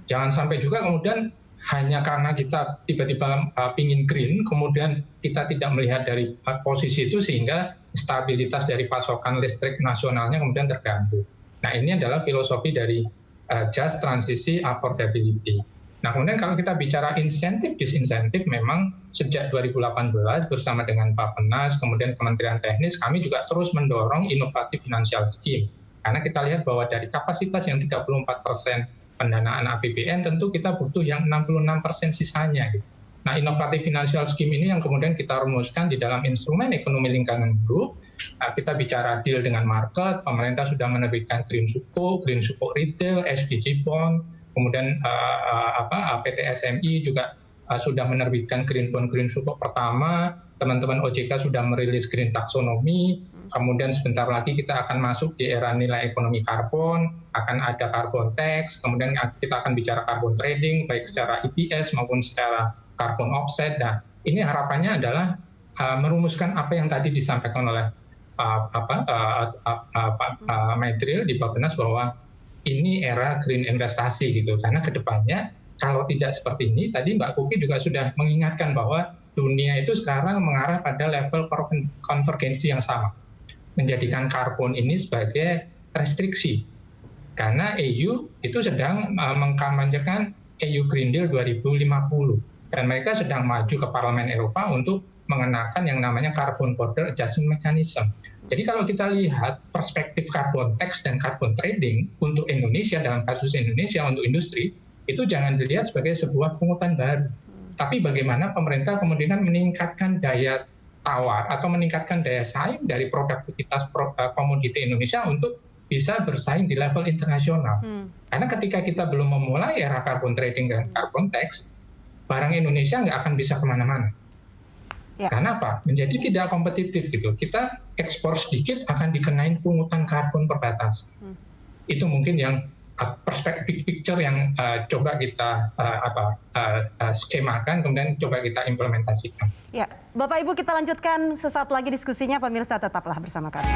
Jangan sampai juga kemudian hanya karena kita tiba-tiba pingin green, kemudian kita tidak melihat dari posisi itu sehingga stabilitas dari pasokan listrik nasionalnya kemudian terganggu. Nah, ini adalah filosofi dari just transisi affordability. Nah, kemudian kalau kita bicara insentif, disinsentif, memang sejak 2018 bersama dengan Bappenas, kemudian Kementerian Teknis, kami juga terus mendorong inovatif financial scheme. Karena kita lihat bahwa dari kapasitas yang 34% pendanaan APBN, tentu kita butuh yang 66% sisanya. Gitu. Nah, inovatif financial scheme ini yang kemudian kita rumuskan di dalam instrumen ekonomi lingkungan hidup. Kita bicara deal dengan market, pemerintah sudah menerbitkan Green Sukuk Retail, SDG Bond, kemudian PT SMI juga sudah menerbitkan Green Bond Green Sukuk pertama, teman-teman OJK sudah merilis Green Taxonomy, kemudian sebentar lagi kita akan masuk di era nilai ekonomi karbon, akan ada carbon tax, kemudian kita akan bicara carbon trading, baik secara ETS maupun secara carbon offset. Nah, ini harapannya adalah merumuskan apa yang tadi disampaikan oleh Pak Medril di Bappenas bahwa ini era green investasi gitu, karena kedepannya kalau tidak seperti ini, tadi Mbak Kuki juga sudah mengingatkan bahwa dunia itu sekarang mengarah pada level konvergensi yang sama, menjadikan karbon ini sebagai restriksi, karena EU itu sedang mengkampanyekan EU Green Deal 2050, dan mereka sedang maju ke Parlemen Eropa untuk mengenakan yang namanya Carbon Border Adjustment Mechanism. Jadi kalau kita lihat perspektif carbon tax dan carbon trading untuk Indonesia, dalam kasus Indonesia untuk industri, itu jangan dilihat sebagai sebuah pungutan baru. Tapi bagaimana pemerintah kemudian meningkatkan daya tawar atau meningkatkan daya saing dari produktivitas komoditi Indonesia untuk bisa bersaing di level internasional. Karena ketika kita belum memulai era carbon trading dan carbon tax, barang Indonesia nggak akan bisa kemana-mana. Ya. Karena apa? Menjadi tidak kompetitif gitu. Kita ekspor sedikit akan dikenain pungutan karbon perbatas. Itu mungkin yang perspektif picture yang coba kita skemakan, kemudian coba kita implementasikan. Ya, Bapak Ibu, kita lanjutkan sesaat lagi diskusinya. Pemirsa, tetaplah bersama kami.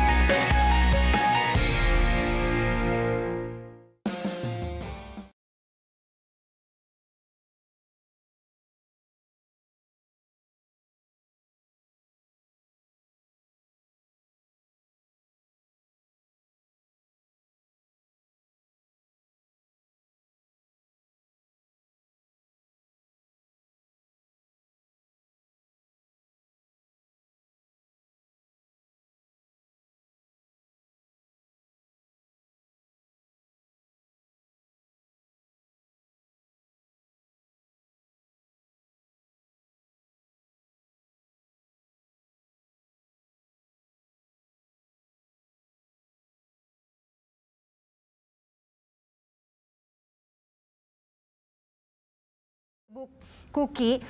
Bu Kuki,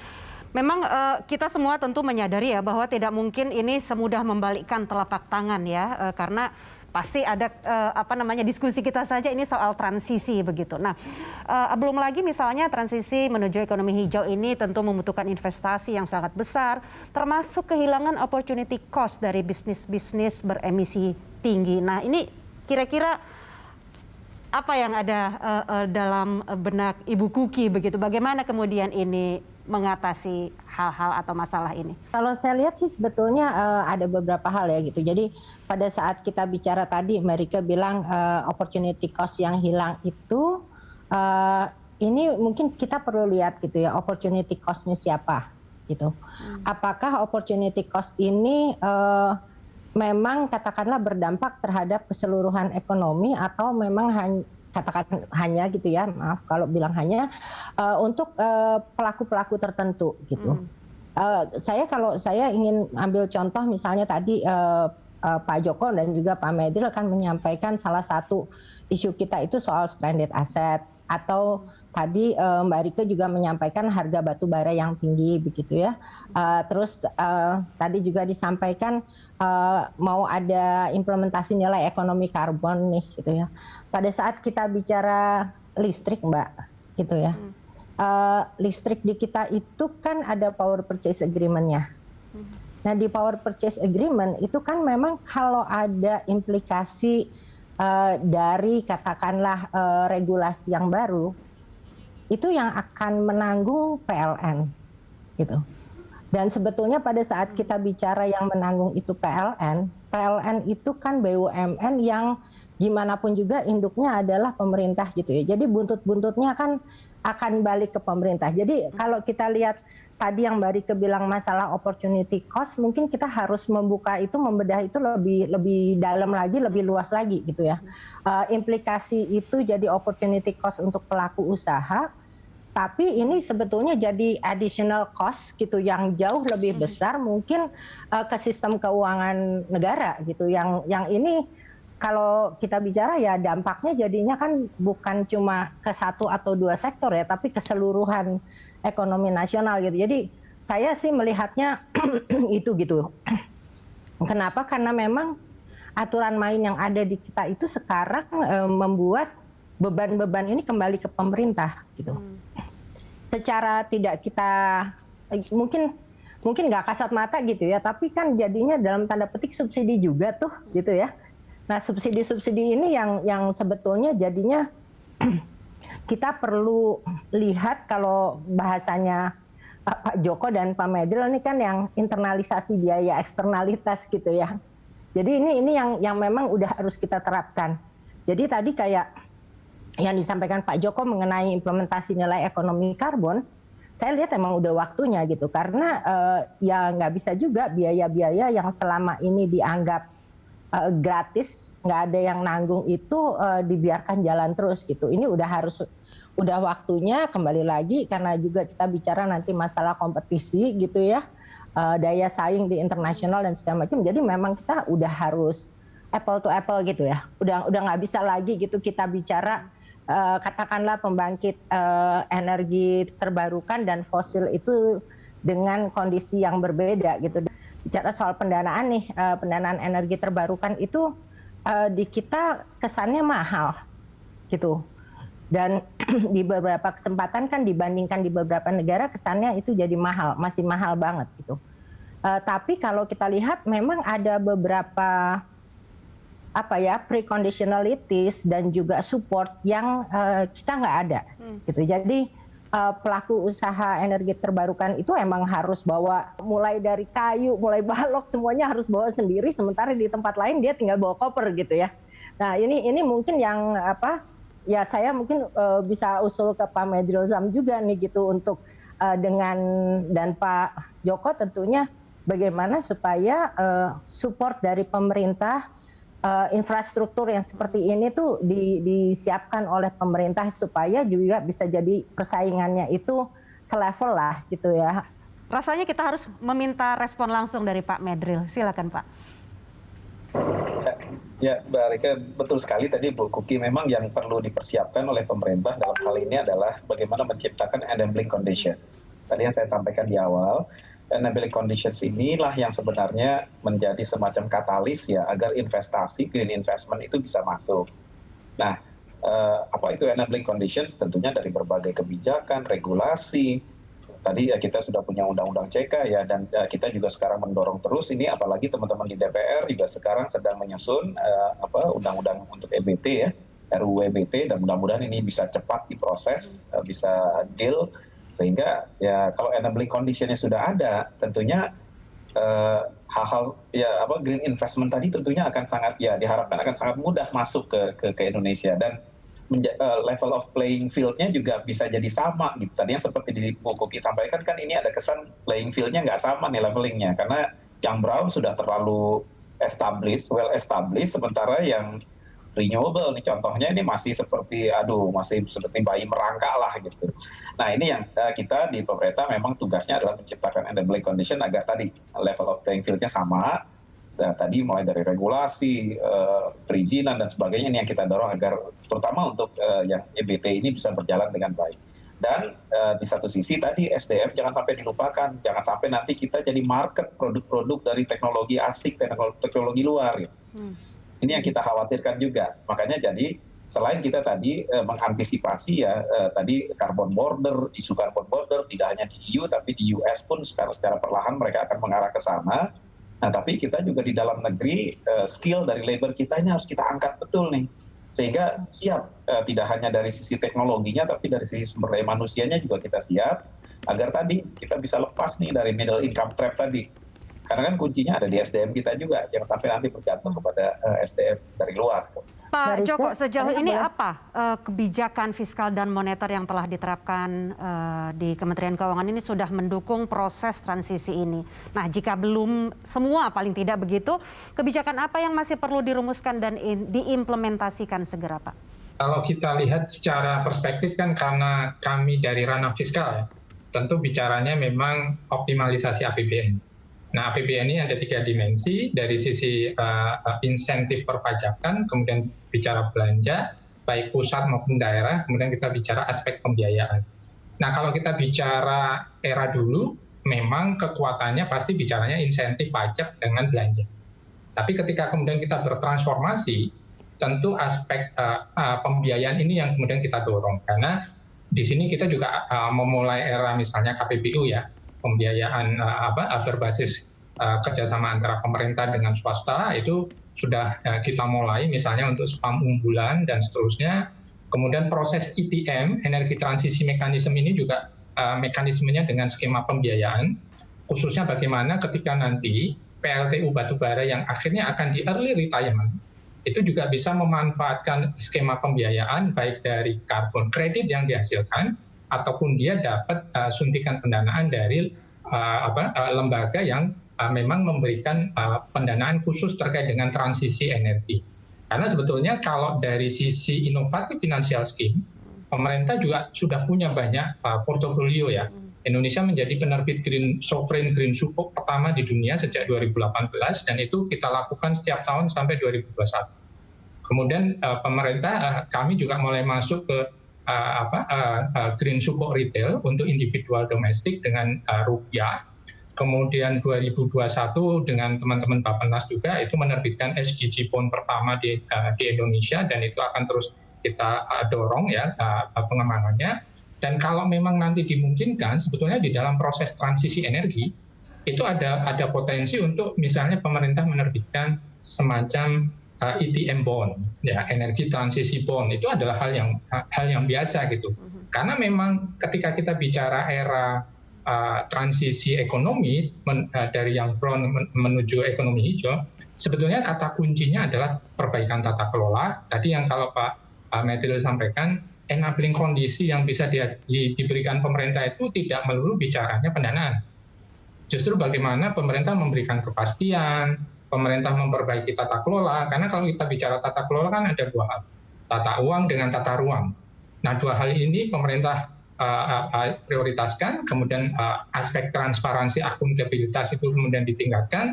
memang kita semua tentu menyadari ya bahwa tidak mungkin ini semudah membalikkan telapak tangan ya, karena pasti ada diskusi kita saja ini soal transisi begitu. Nah, belum lagi misalnya transisi menuju ekonomi hijau ini tentu membutuhkan investasi yang sangat besar, termasuk kehilangan opportunity cost dari bisnis-bisnis beremisi tinggi. Nah, ini kira-kira apa yang ada dalam benak Ibu Kuki begitu? Bagaimana kemudian ini mengatasi hal-hal atau masalah ini? Kalau saya lihat sih sebetulnya ada beberapa hal ya gitu. Jadi pada saat kita bicara tadi, Amerika bilang opportunity cost yang hilang itu, ini mungkin kita perlu lihat gitu ya, opportunity cost-nya siapa gitu. Apakah opportunity cost ini memang katakanlah berdampak terhadap keseluruhan ekonomi atau memang katakan hanya gitu ya, maaf kalau bilang hanya untuk pelaku-pelaku tertentu gitu. Kalau saya ingin ambil contoh misalnya tadi Pak Joko dan juga Pak Medril kan menyampaikan salah satu isu kita itu soal stranded asset, atau tadi Mbak Rike juga menyampaikan harga batu bara yang tinggi begitu ya. Terus tadi juga disampaikan mau ada implementasi nilai ekonomi karbon nih gitu ya. Pada saat kita bicara listrik Mbak gitu ya. Listrik di kita itu kan ada power purchase agreement-nya. Nah di power purchase agreement itu kan memang kalau ada implikasi dari katakanlah regulasi yang baru, itu yang akan menanggung PLN gitu. Dan sebetulnya pada saat kita bicara yang menanggung itu PLN itu kan BUMN yang gimana pun juga induknya adalah pemerintah gitu ya. Jadi buntut-buntutnya kan akan balik ke pemerintah. Jadi kalau kita lihat tadi yang Mbak Rike bilang masalah opportunity cost, mungkin kita harus membuka itu, membedah itu lebih dalam lagi, lebih luas lagi gitu ya. Implikasi itu jadi opportunity cost untuk pelaku usaha, tapi ini sebetulnya jadi additional cost gitu yang jauh lebih besar mungkin ke sistem keuangan negara gitu. Yang ini kalau kita bicara ya dampaknya jadinya kan bukan cuma ke satu atau dua sektor ya, tapi keseluruhan ekonomi nasional gitu. Jadi saya sih melihatnya itu gitu. Kenapa? Karena memang aturan main yang ada di kita itu sekarang membuat beban-beban ini kembali ke pemerintah gitu. Secara tidak kita mungkin nggak kasat mata gitu ya, tapi kan jadinya dalam tanda petik subsidi juga tuh gitu ya. Nah subsidi ini yang sebetulnya jadinya kita perlu lihat, kalau bahasanya Pak Joko dan Pak Medril ini kan yang internalisasi biaya eksternalitas gitu ya. Jadi ini yang memang udah harus kita terapkan. Jadi tadi kayak yang disampaikan Pak Joko mengenai implementasi nilai ekonomi karbon, saya lihat emang udah waktunya gitu. Karena ya nggak bisa juga biaya-biaya yang selama ini dianggap gratis, nggak ada yang nanggung itu dibiarkan jalan terus gitu. Ini udah waktunya kembali lagi, karena juga kita bicara nanti masalah kompetisi gitu ya, daya saing di internasional dan segala macam. Jadi memang kita udah harus apple to apple gitu ya. Udah nggak bisa lagi gitu kita bicara katakanlah pembangkit energi terbarukan dan fosil itu dengan kondisi yang berbeda gitu. Bicara soal pendanaan nih, pendanaan energi terbarukan itu di kita kesannya mahal gitu. Dan di beberapa kesempatan kan dibandingkan di beberapa negara kesannya itu jadi mahal, masih mahal banget gitu. Tapi kalau kita lihat memang ada beberapa preconditionalities dan juga support yang kita nggak ada gitu. Jadi pelaku usaha energi terbarukan itu emang harus bawa mulai dari kayu, mulai balok semuanya harus bawa sendiri, sementara di tempat lain dia tinggal bawa koper gitu ya. Nah ini mungkin yang ya saya mungkin bisa usul ke Pak Medril Zam juga nih gitu, untuk dengan dan Pak Joko tentunya bagaimana supaya support dari pemerintah, infrastruktur yang seperti ini tuh disiapkan oleh pemerintah supaya juga bisa jadi persaingannya itu selevel lah gitu ya. Rasanya kita harus meminta respon langsung dari Pak Medril. Silakan Pak. Ya, Mbak Rike, betul sekali tadi Bu Kuki, memang yang perlu dipersiapkan oleh pemerintah dalam hal ini adalah bagaimana menciptakan enabling conditions. Tadi yang saya sampaikan di awal, enabling conditions inilah yang sebenarnya menjadi semacam katalis ya agar investasi, green investment itu bisa masuk. Nah, apa itu enabling conditions? Tentunya dari berbagai kebijakan, regulasi. Tadi kita sudah punya undang-undang CK ya, dan kita juga sekarang mendorong terus ini, apalagi teman-teman di DPR juga sekarang sedang menyusun undang-undang untuk EBT ya, RUU EBT, dan mudah-mudahan ini bisa cepat diproses, bisa deal, sehingga ya kalau enabling conditionnya sudah ada, tentunya hal-hal green investment tadi tentunya akan sangat, ya diharapkan akan sangat mudah masuk ke Indonesia, dan level of playing field-nya juga bisa jadi sama gitu. Tadinya seperti di Bu Kuki sampaikan kan, ini ada kesan playing field-nya nggak sama nih levelingnya, karena yang brown sudah terlalu well established, sementara yang renewable nih contohnya ini masih seperti bayi merangkak lah gitu. Nah ini yang kita di pemerintah memang tugasnya adalah menciptakan enabling condition agar tadi level of playing field-nya sama. Tadi mulai dari regulasi, perizinan dan sebagainya, ini yang kita dorong agar terutama untuk yang EBT ini bisa berjalan dengan baik. Dan di satu sisi tadi SDM jangan sampai dilupakan, jangan sampai nanti kita jadi market produk-produk dari teknologi asing, teknologi luar. Gitu. Ini yang kita khawatirkan juga. Makanya jadi selain kita tadi mengantisipasi tadi carbon border, isu carbon border tidak hanya di EU tapi di US pun secara perlahan mereka akan mengarah ke sana. Nah, tapi kita juga di dalam negeri skill dari labor kita ini harus kita angkat betul nih, sehingga siap tidak hanya dari sisi teknologinya, tapi dari sisi sumber daya manusianya juga kita siap, agar tadi kita bisa lepas nih dari middle income trap tadi. Karena kan kuncinya ada di SDM kita juga, jangan sampai nanti bergantung kepada SDM dari luar. Pak Joko, sejauh ini apa kebijakan fiskal dan moneter yang telah diterapkan di Kementerian Keuangan ini sudah mendukung proses transisi ini? Nah, jika belum semua paling tidak begitu, kebijakan apa yang masih perlu dirumuskan dan diimplementasikan segera, Pak? Kalau kita lihat secara perspektif kan, karena kami dari ranah fiskal ya, tentu bicaranya memang optimalisasi APBN. Nah, APBN ini ada 3 dimensi, dari sisi insentif perpajakan, kemudian bicara belanja, baik pusat maupun daerah, kemudian kita bicara aspek pembiayaan. Nah, kalau kita bicara era dulu, memang kekuatannya pasti bicaranya insentif pajak dengan belanja. Tapi ketika kemudian kita bertransformasi, tentu aspek pembiayaan ini yang kemudian kita dorong. Karena di sini kita juga memulai era misalnya KPBU ya, pembiayaan berbasis kerjasama antara pemerintah dengan swasta, itu sudah kita mulai misalnya untuk spam unggulan dan seterusnya. Kemudian proses ETM, energi transisi mekanisme ini juga mekanismenya dengan skema pembiayaan, khususnya bagaimana ketika nanti PLTU batubara yang akhirnya akan di early retirement, itu juga bisa memanfaatkan skema pembiayaan baik dari carbon credit yang dihasilkan, ataupun dia dapat suntikan pendanaan dari lembaga yang memang memberikan pendanaan khusus terkait dengan transisi energi. Karena sebetulnya kalau dari sisi inovatif financial scheme, pemerintah juga sudah punya banyak portofolio ya. Indonesia menjadi penerbit sovereign green sukuk pertama di dunia sejak 2018, dan itu kita lakukan setiap tahun sampai 2021. Kemudian pemerintah, kami juga mulai masuk ke green sukuk retail untuk individual domestik dengan rupiah. Kemudian 2021 dengan teman-teman Bappenas juga itu menerbitkan SDG bond pertama di Indonesia, dan itu akan terus kita dorong ya pengembangannya. Dan kalau memang nanti dimungkinkan, sebetulnya di dalam proses transisi energi itu ada potensi untuk misalnya pemerintah menerbitkan semacam ETM bond, ya energi transisi bond. Itu adalah hal yang biasa gitu. Karena memang ketika kita bicara era transisi ekonomi dari yang brown menuju ekonomi hijau, sebetulnya kata kuncinya adalah perbaikan tata kelola. Tadi yang kalau Pak Medril sampaikan, enabling kondisi yang bisa diberikan pemerintah itu tidak melulu bicaranya pendanaan. Justru bagaimana pemerintah memberikan kepastian, pemerintah memperbaiki tata kelola. Karena kalau kita bicara tata kelola kan ada 2 hal, tata uang dengan tata ruang. Nah, 2 hal ini pemerintah prioritaskan, kemudian aspek transparansi, akuntabilitas itu kemudian ditingkatkan.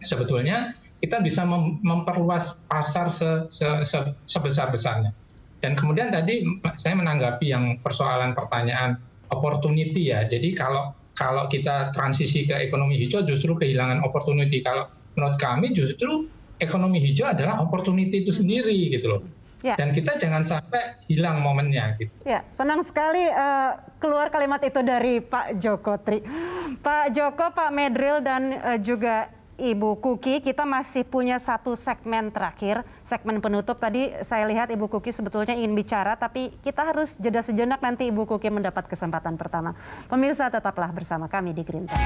Sebetulnya kita bisa memperluas pasar sebesar-besarnya. Dan kemudian tadi saya menanggapi yang persoalan pertanyaan opportunity ya. Jadi kalau kita transisi ke ekonomi hijau justru kehilangan opportunity. Kalau menurut kami justru ekonomi hijau adalah opportunity itu sendiri gitu loh. Ya. Dan kita jangan sampai hilang momennya gitu. Ya, senang sekali keluar kalimat itu dari Pak Joko Tri. Pak Joko, Pak Medril dan juga Ibu Kuki. Kita masih punya satu segmen terakhir, segmen penutup. Tadi saya lihat Ibu Kuki sebetulnya ingin bicara, tapi kita harus jeda sejenak, nanti Ibu Kuki mendapat kesempatan pertama. Pemirsa, tetaplah bersama kami di Green Talk.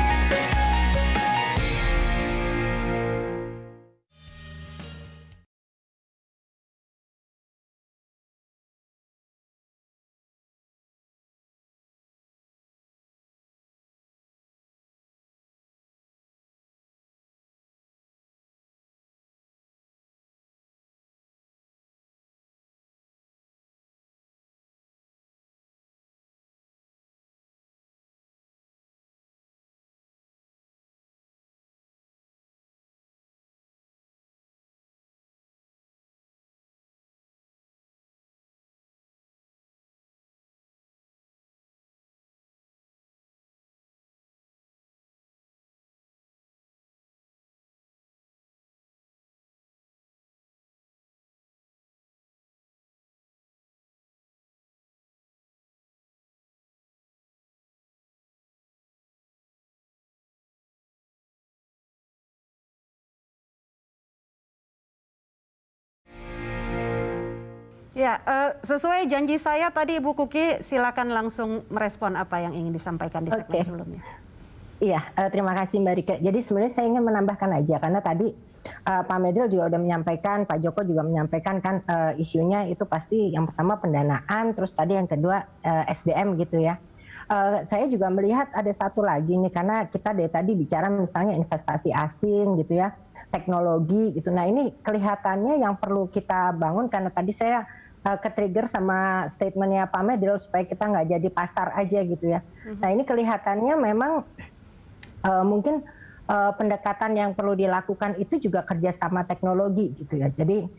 Ya, sesuai janji saya tadi Ibu Kuki, silakan langsung merespon apa yang ingin disampaikan di segmen sebelumnya. Iya, terima kasih Mbak Rika. Jadi sebenarnya saya ingin menambahkan aja, karena tadi Pak Medril juga udah menyampaikan, Pak Joko juga menyampaikan kan isunya itu pasti yang pertama pendanaan, terus tadi yang kedua SDM gitu ya. Saya juga melihat ada satu lagi nih, karena kita dari tadi bicara misalnya investasi asing gitu ya, teknologi gitu. Nah ini kelihatannya yang perlu kita bangun, karena tadi saya ke-trigger sama statementnya Pak Medril supaya kita nggak jadi pasar aja gitu ya. Nah ini kelihatannya memang mungkin pendekatan yang perlu dilakukan itu juga kerjasama teknologi gitu ya. Jadi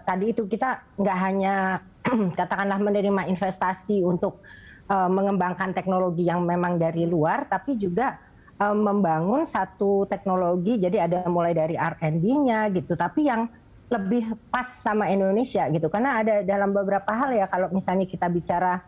tadi itu kita nggak hanya katakanlah menerima investasi untuk mengembangkan teknologi yang memang dari luar, tapi juga membangun satu teknologi, jadi ada mulai dari R&D-nya gitu, tapi yang lebih pas sama Indonesia gitu. Karena ada dalam beberapa hal ya, kalau misalnya kita bicara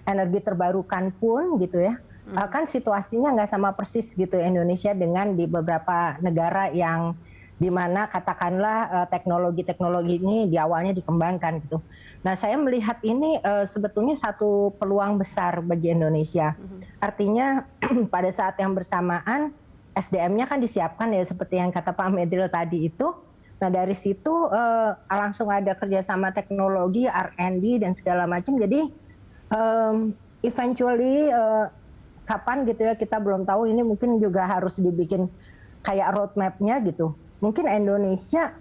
energi terbarukan pun gitu ya, kan situasinya nggak sama persis gitu Indonesia dengan di beberapa negara yang dimana katakanlah teknologi-teknologi ini di awalnya dikembangkan gitu. Nah saya melihat ini sebetulnya satu peluang besar bagi Indonesia. Artinya pada saat yang bersamaan SDM-nya kan disiapkan ya seperti yang kata Pak Medril tadi itu. Nah dari situ langsung ada kerjasama teknologi, R&D dan segala macam. Jadi eventually kapan gitu ya kita belum tahu, ini mungkin juga harus dibikin kayak roadmap-nya gitu. Mungkin Indonesia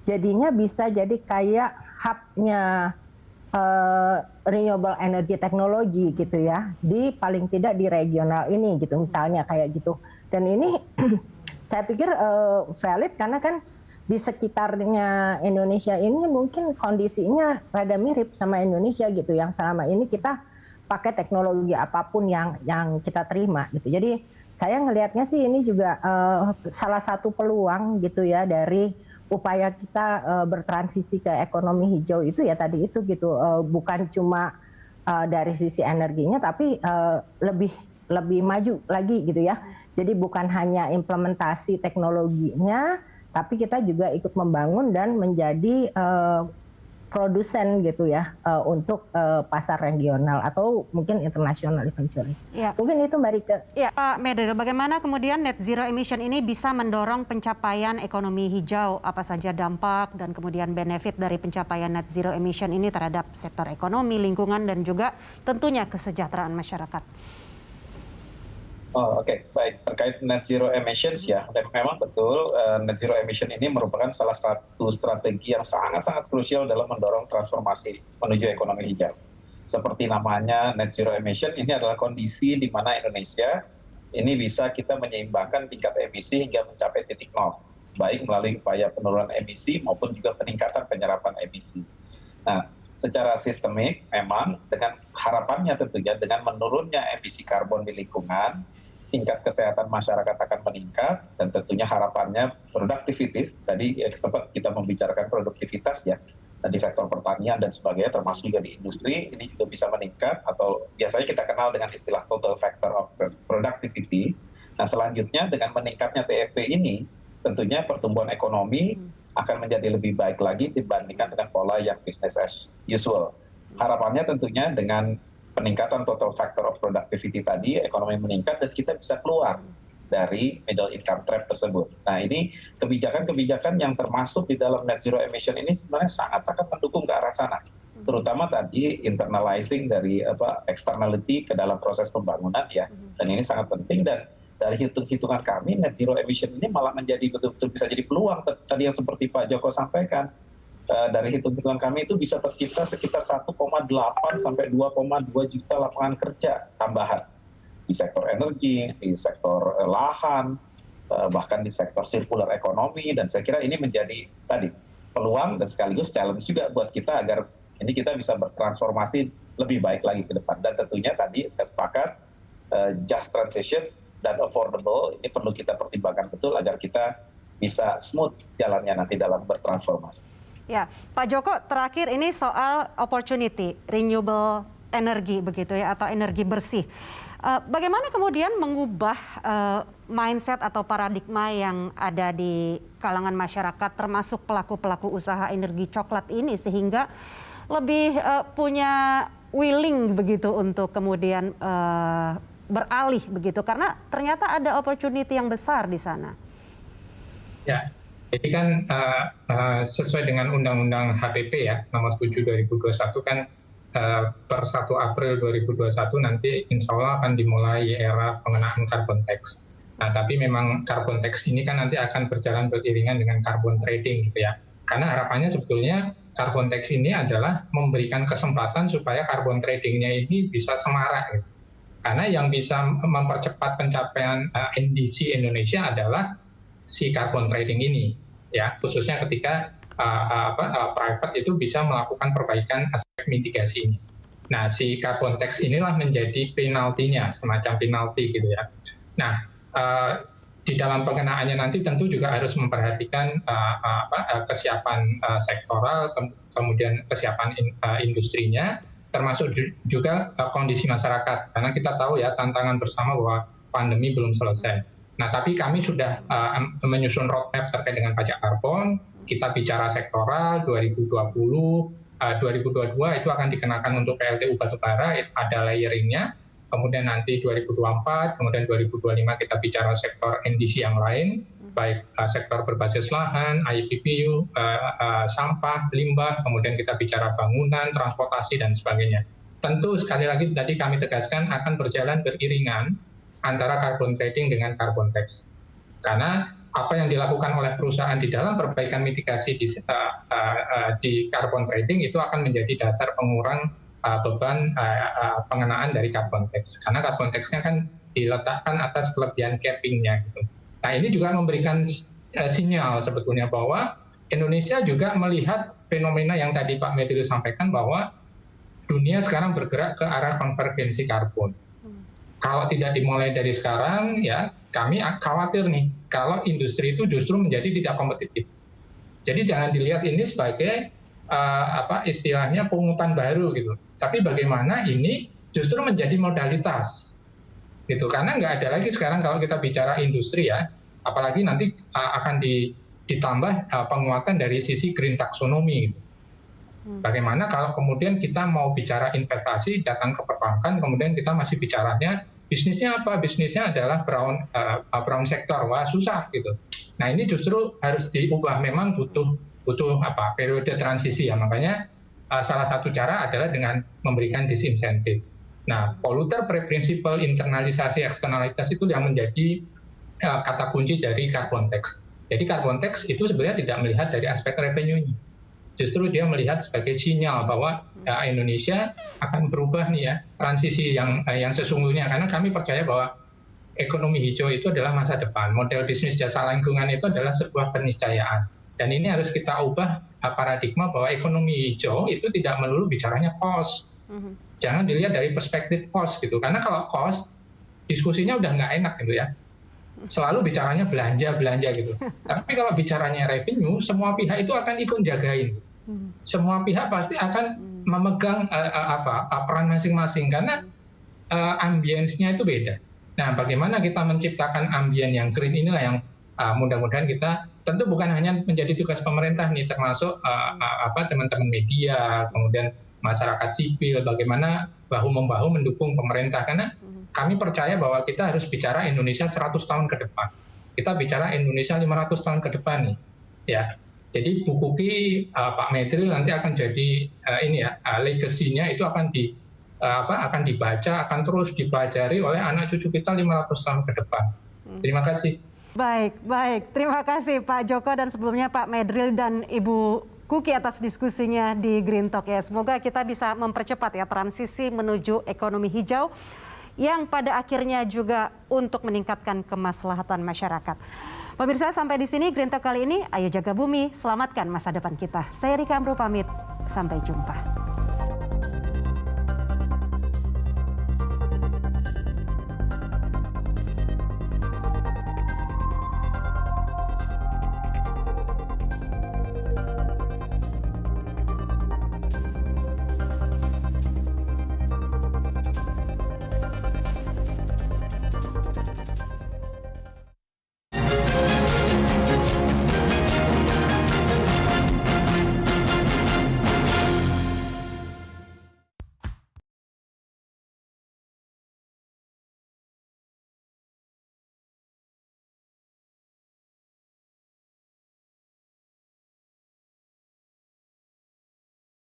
jadinya bisa jadi kayak hub-nya renewable energy technology gitu ya, di paling tidak di regional ini gitu misalnya kayak gitu. Dan ini saya pikir valid karena kan di sekitarnya Indonesia ini mungkin kondisinya rada mirip sama Indonesia gitu, yang selama ini kita pakai teknologi apapun yang kita terima gitu. Jadi saya ngelihatnya sih ini juga salah satu peluang gitu ya dari upaya kita bertransisi ke ekonomi hijau itu ya tadi itu gitu, bukan cuma dari sisi energinya tapi lebih maju lagi gitu ya. Jadi bukan hanya implementasi teknologinya, tapi kita juga ikut membangun dan menjadi produsen gitu ya untuk pasar regional atau mungkin internasional eventually. Ya. Mungkin itu Mbak Rika. Ya, Pak Medril, bagaimana kemudian net zero emission ini bisa mendorong pencapaian ekonomi hijau? Apa saja dampak dan kemudian benefit dari pencapaian net zero emission ini terhadap sektor ekonomi, lingkungan, dan juga tentunya kesejahteraan masyarakat? Oh, oke. Baik. Terkait net zero emissions ya, memang betul net zero emission ini merupakan salah satu strategi yang sangat-sangat krusial dalam mendorong transformasi menuju ekonomi hijau. Seperti namanya net zero emission, ini adalah kondisi di mana Indonesia ini bisa kita menyeimbangkan tingkat emisi hingga mencapai titik nol, baik melalui upaya penurunan emisi maupun juga peningkatan penyerapan emisi. Nah, secara sistemik memang dengan harapannya tentunya dengan menurunnya emisi karbon di lingkungan, tingkat kesehatan masyarakat akan meningkat dan tentunya harapannya produktivitas, tadi sempat kita membicarakan produktivitas ya, di sektor pertanian dan sebagainya termasuk juga di industri ini juga bisa meningkat atau biasanya kita kenal dengan istilah total factor of productivity. Nah selanjutnya dengan meningkatnya TFP ini tentunya pertumbuhan ekonomi akan menjadi lebih baik lagi dibandingkan dengan pola yang business as usual. Harapannya tentunya dengan peningkatan total factor of productivity tadi, ekonomi meningkat dan kita bisa keluar dari middle income trap tersebut. Nah, ini kebijakan-kebijakan yang termasuk di dalam net zero emission ini sebenarnya sangat-sangat mendukung ke arah sana. Terutama tadi internalizing dari externality ke dalam proses pembangunan ya. Dan ini sangat penting dan dari hitung-hitungan kami net zero emission ini malah menjadi betul-betul bisa jadi peluang tadi yang seperti Pak Joko sampaikan. Dari hitung-hitungan kami itu bisa tercipta sekitar 1,8 sampai 2,2 juta lapangan kerja tambahan di sektor energi, di sektor lahan, bahkan di sektor circular ekonomi, dan saya kira ini menjadi tadi peluang dan sekaligus challenge juga buat kita agar ini kita bisa bertransformasi lebih baik lagi ke depan. Dan tentunya tadi saya sepakat just transitions dan affordable ini perlu kita pertimbangkan betul agar kita bisa smooth jalannya nanti dalam bertransformasi. Ya, Pak Joko, terakhir ini soal opportunity renewable energy begitu ya, atau energi bersih. Bagaimana kemudian mengubah mindset atau paradigma yang ada di kalangan masyarakat termasuk pelaku-pelaku usaha energi coklat ini sehingga lebih punya willing begitu untuk kemudian beralih begitu, karena ternyata ada opportunity yang besar di sana. Ya, jadi kan sesuai dengan Undang-Undang HPP ya, nomor 7 2021 kan per 1 April 2021 nanti insya Allah akan dimulai era pengenaan carbon tax. Nah, tapi memang carbon tax ini kan nanti akan berjalan beriringan dengan carbon trading gitu ya. Karena harapannya sebetulnya carbon tax ini adalah memberikan kesempatan supaya carbon tradingnya ini bisa semarak gitu. Karena yang bisa mempercepat pencapaian NDC Indonesia adalah si carbon trading ini, ya, khususnya ketika private itu bisa melakukan perbaikan aspek mitigasi ini. Nah, si carbon tax inilah menjadi penaltinya, semacam penalti gitu ya. Nah, di dalam pengenaannya nanti tentu juga harus memperhatikan kesiapan sektoral, kemudian kesiapan industrinya, termasuk juga kondisi masyarakat. Karena kita tahu ya tantangan bersama bahwa pandemi belum selesai. Nah, tapi kami sudah menyusun roadmap terkait dengan pajak karbon. Kita bicara sektoral 2020, 2022 itu akan dikenakan untuk PLTU batubara, ada layering-nya. Kemudian nanti 2024, kemudian 2025 kita bicara sektor NDC yang lain, baik sektor berbasis lahan, IPPU, sampah, limbah, kemudian kita bicara bangunan, transportasi, dan sebagainya. Tentu sekali lagi tadi kami tegaskan akan berjalan beriringan antara carbon trading dengan carbon tax. Karena apa yang dilakukan oleh perusahaan di dalam perbaikan mitigasi di carbon trading itu akan menjadi dasar pengurang beban pengenaan dari carbon tax. Karena carbon tax-nya kan diletakkan atas kelebihan capping-nya gitu. Nah, ini juga memberikan sinyal sebetulnya bahwa Indonesia juga melihat fenomena yang tadi Pak Medril sampaikan bahwa dunia sekarang bergerak ke arah konvergensi karbon. Kalau tidak dimulai dari sekarang, ya kami khawatir nih kalau industri itu justru menjadi tidak kompetitif. Jadi jangan dilihat ini sebagai istilahnya pungutan baru gitu. Tapi bagaimana ini justru menjadi modalitas gitu. Karena nggak ada lagi sekarang kalau kita bicara industri ya, apalagi nanti akan ditambah penguatan dari sisi green taxonomy gitu. Bagaimana kalau kemudian kita mau bicara investasi, datang ke perbankan, kemudian kita masih bicaranya bisnisnya apa? Bisnisnya adalah brown sector, wah susah gitu. Nah, ini justru harus diubah. Memang butuh periode transisi ya. Makanya salah satu cara adalah dengan memberikan disinsentif. Nah, polluter principle internalisasi eksternalitas itu yang menjadi kata kunci dari carbon tax. Jadi carbon tax itu sebenarnya tidak melihat dari aspek revenue-nya. Justru dia melihat sebagai sinyal bahwa Indonesia akan berubah nih ya, transisi yang sesungguhnya. Karena kami percaya bahwa ekonomi hijau itu adalah masa depan. Model bisnis jasa lingkungan itu adalah sebuah keniscayaan. Dan ini harus kita ubah paradigma bahwa ekonomi hijau itu tidak melulu bicaranya cost. Jangan dilihat dari perspektif cost gitu. Karena kalau cost, diskusinya udah nggak enak gitu ya. Selalu bicaranya belanja gitu. Tapi kalau bicaranya revenue, semua pihak itu akan ikut jagain. Semua pihak pasti akan memegang peran masing-masing karena ambience-nya itu beda. Nah, bagaimana kita menciptakan ambien yang green inilah yang mudah-mudahan kita tentu bukan hanya menjadi tugas pemerintah nih, termasuk teman-teman media, kemudian masyarakat sipil, bagaimana bahu-membahu mendukung pemerintah, karena kami percaya bahwa kita harus bicara Indonesia 100 tahun ke depan. Kita bicara Indonesia 500 tahun ke depan nih, ya. Jadi Bu Kuki, Pak Medril nanti akan jadi legasinya itu akan dibaca, akan terus dipelajari oleh anak cucu kita 500 tahun ke depan. Terima kasih. Baik. Terima kasih Pak Joko dan sebelumnya Pak Medril dan Ibu Kuki atas diskusinya di Green Talk ya. Semoga kita bisa mempercepat ya transisi menuju ekonomi hijau yang pada akhirnya juga untuk meningkatkan kemaslahatan masyarakat. Pemirsa, sampai di sini Green Talk kali ini. Ayo jaga bumi, selamatkan masa depan kita. Saya Rika Amru pamit, sampai jumpa.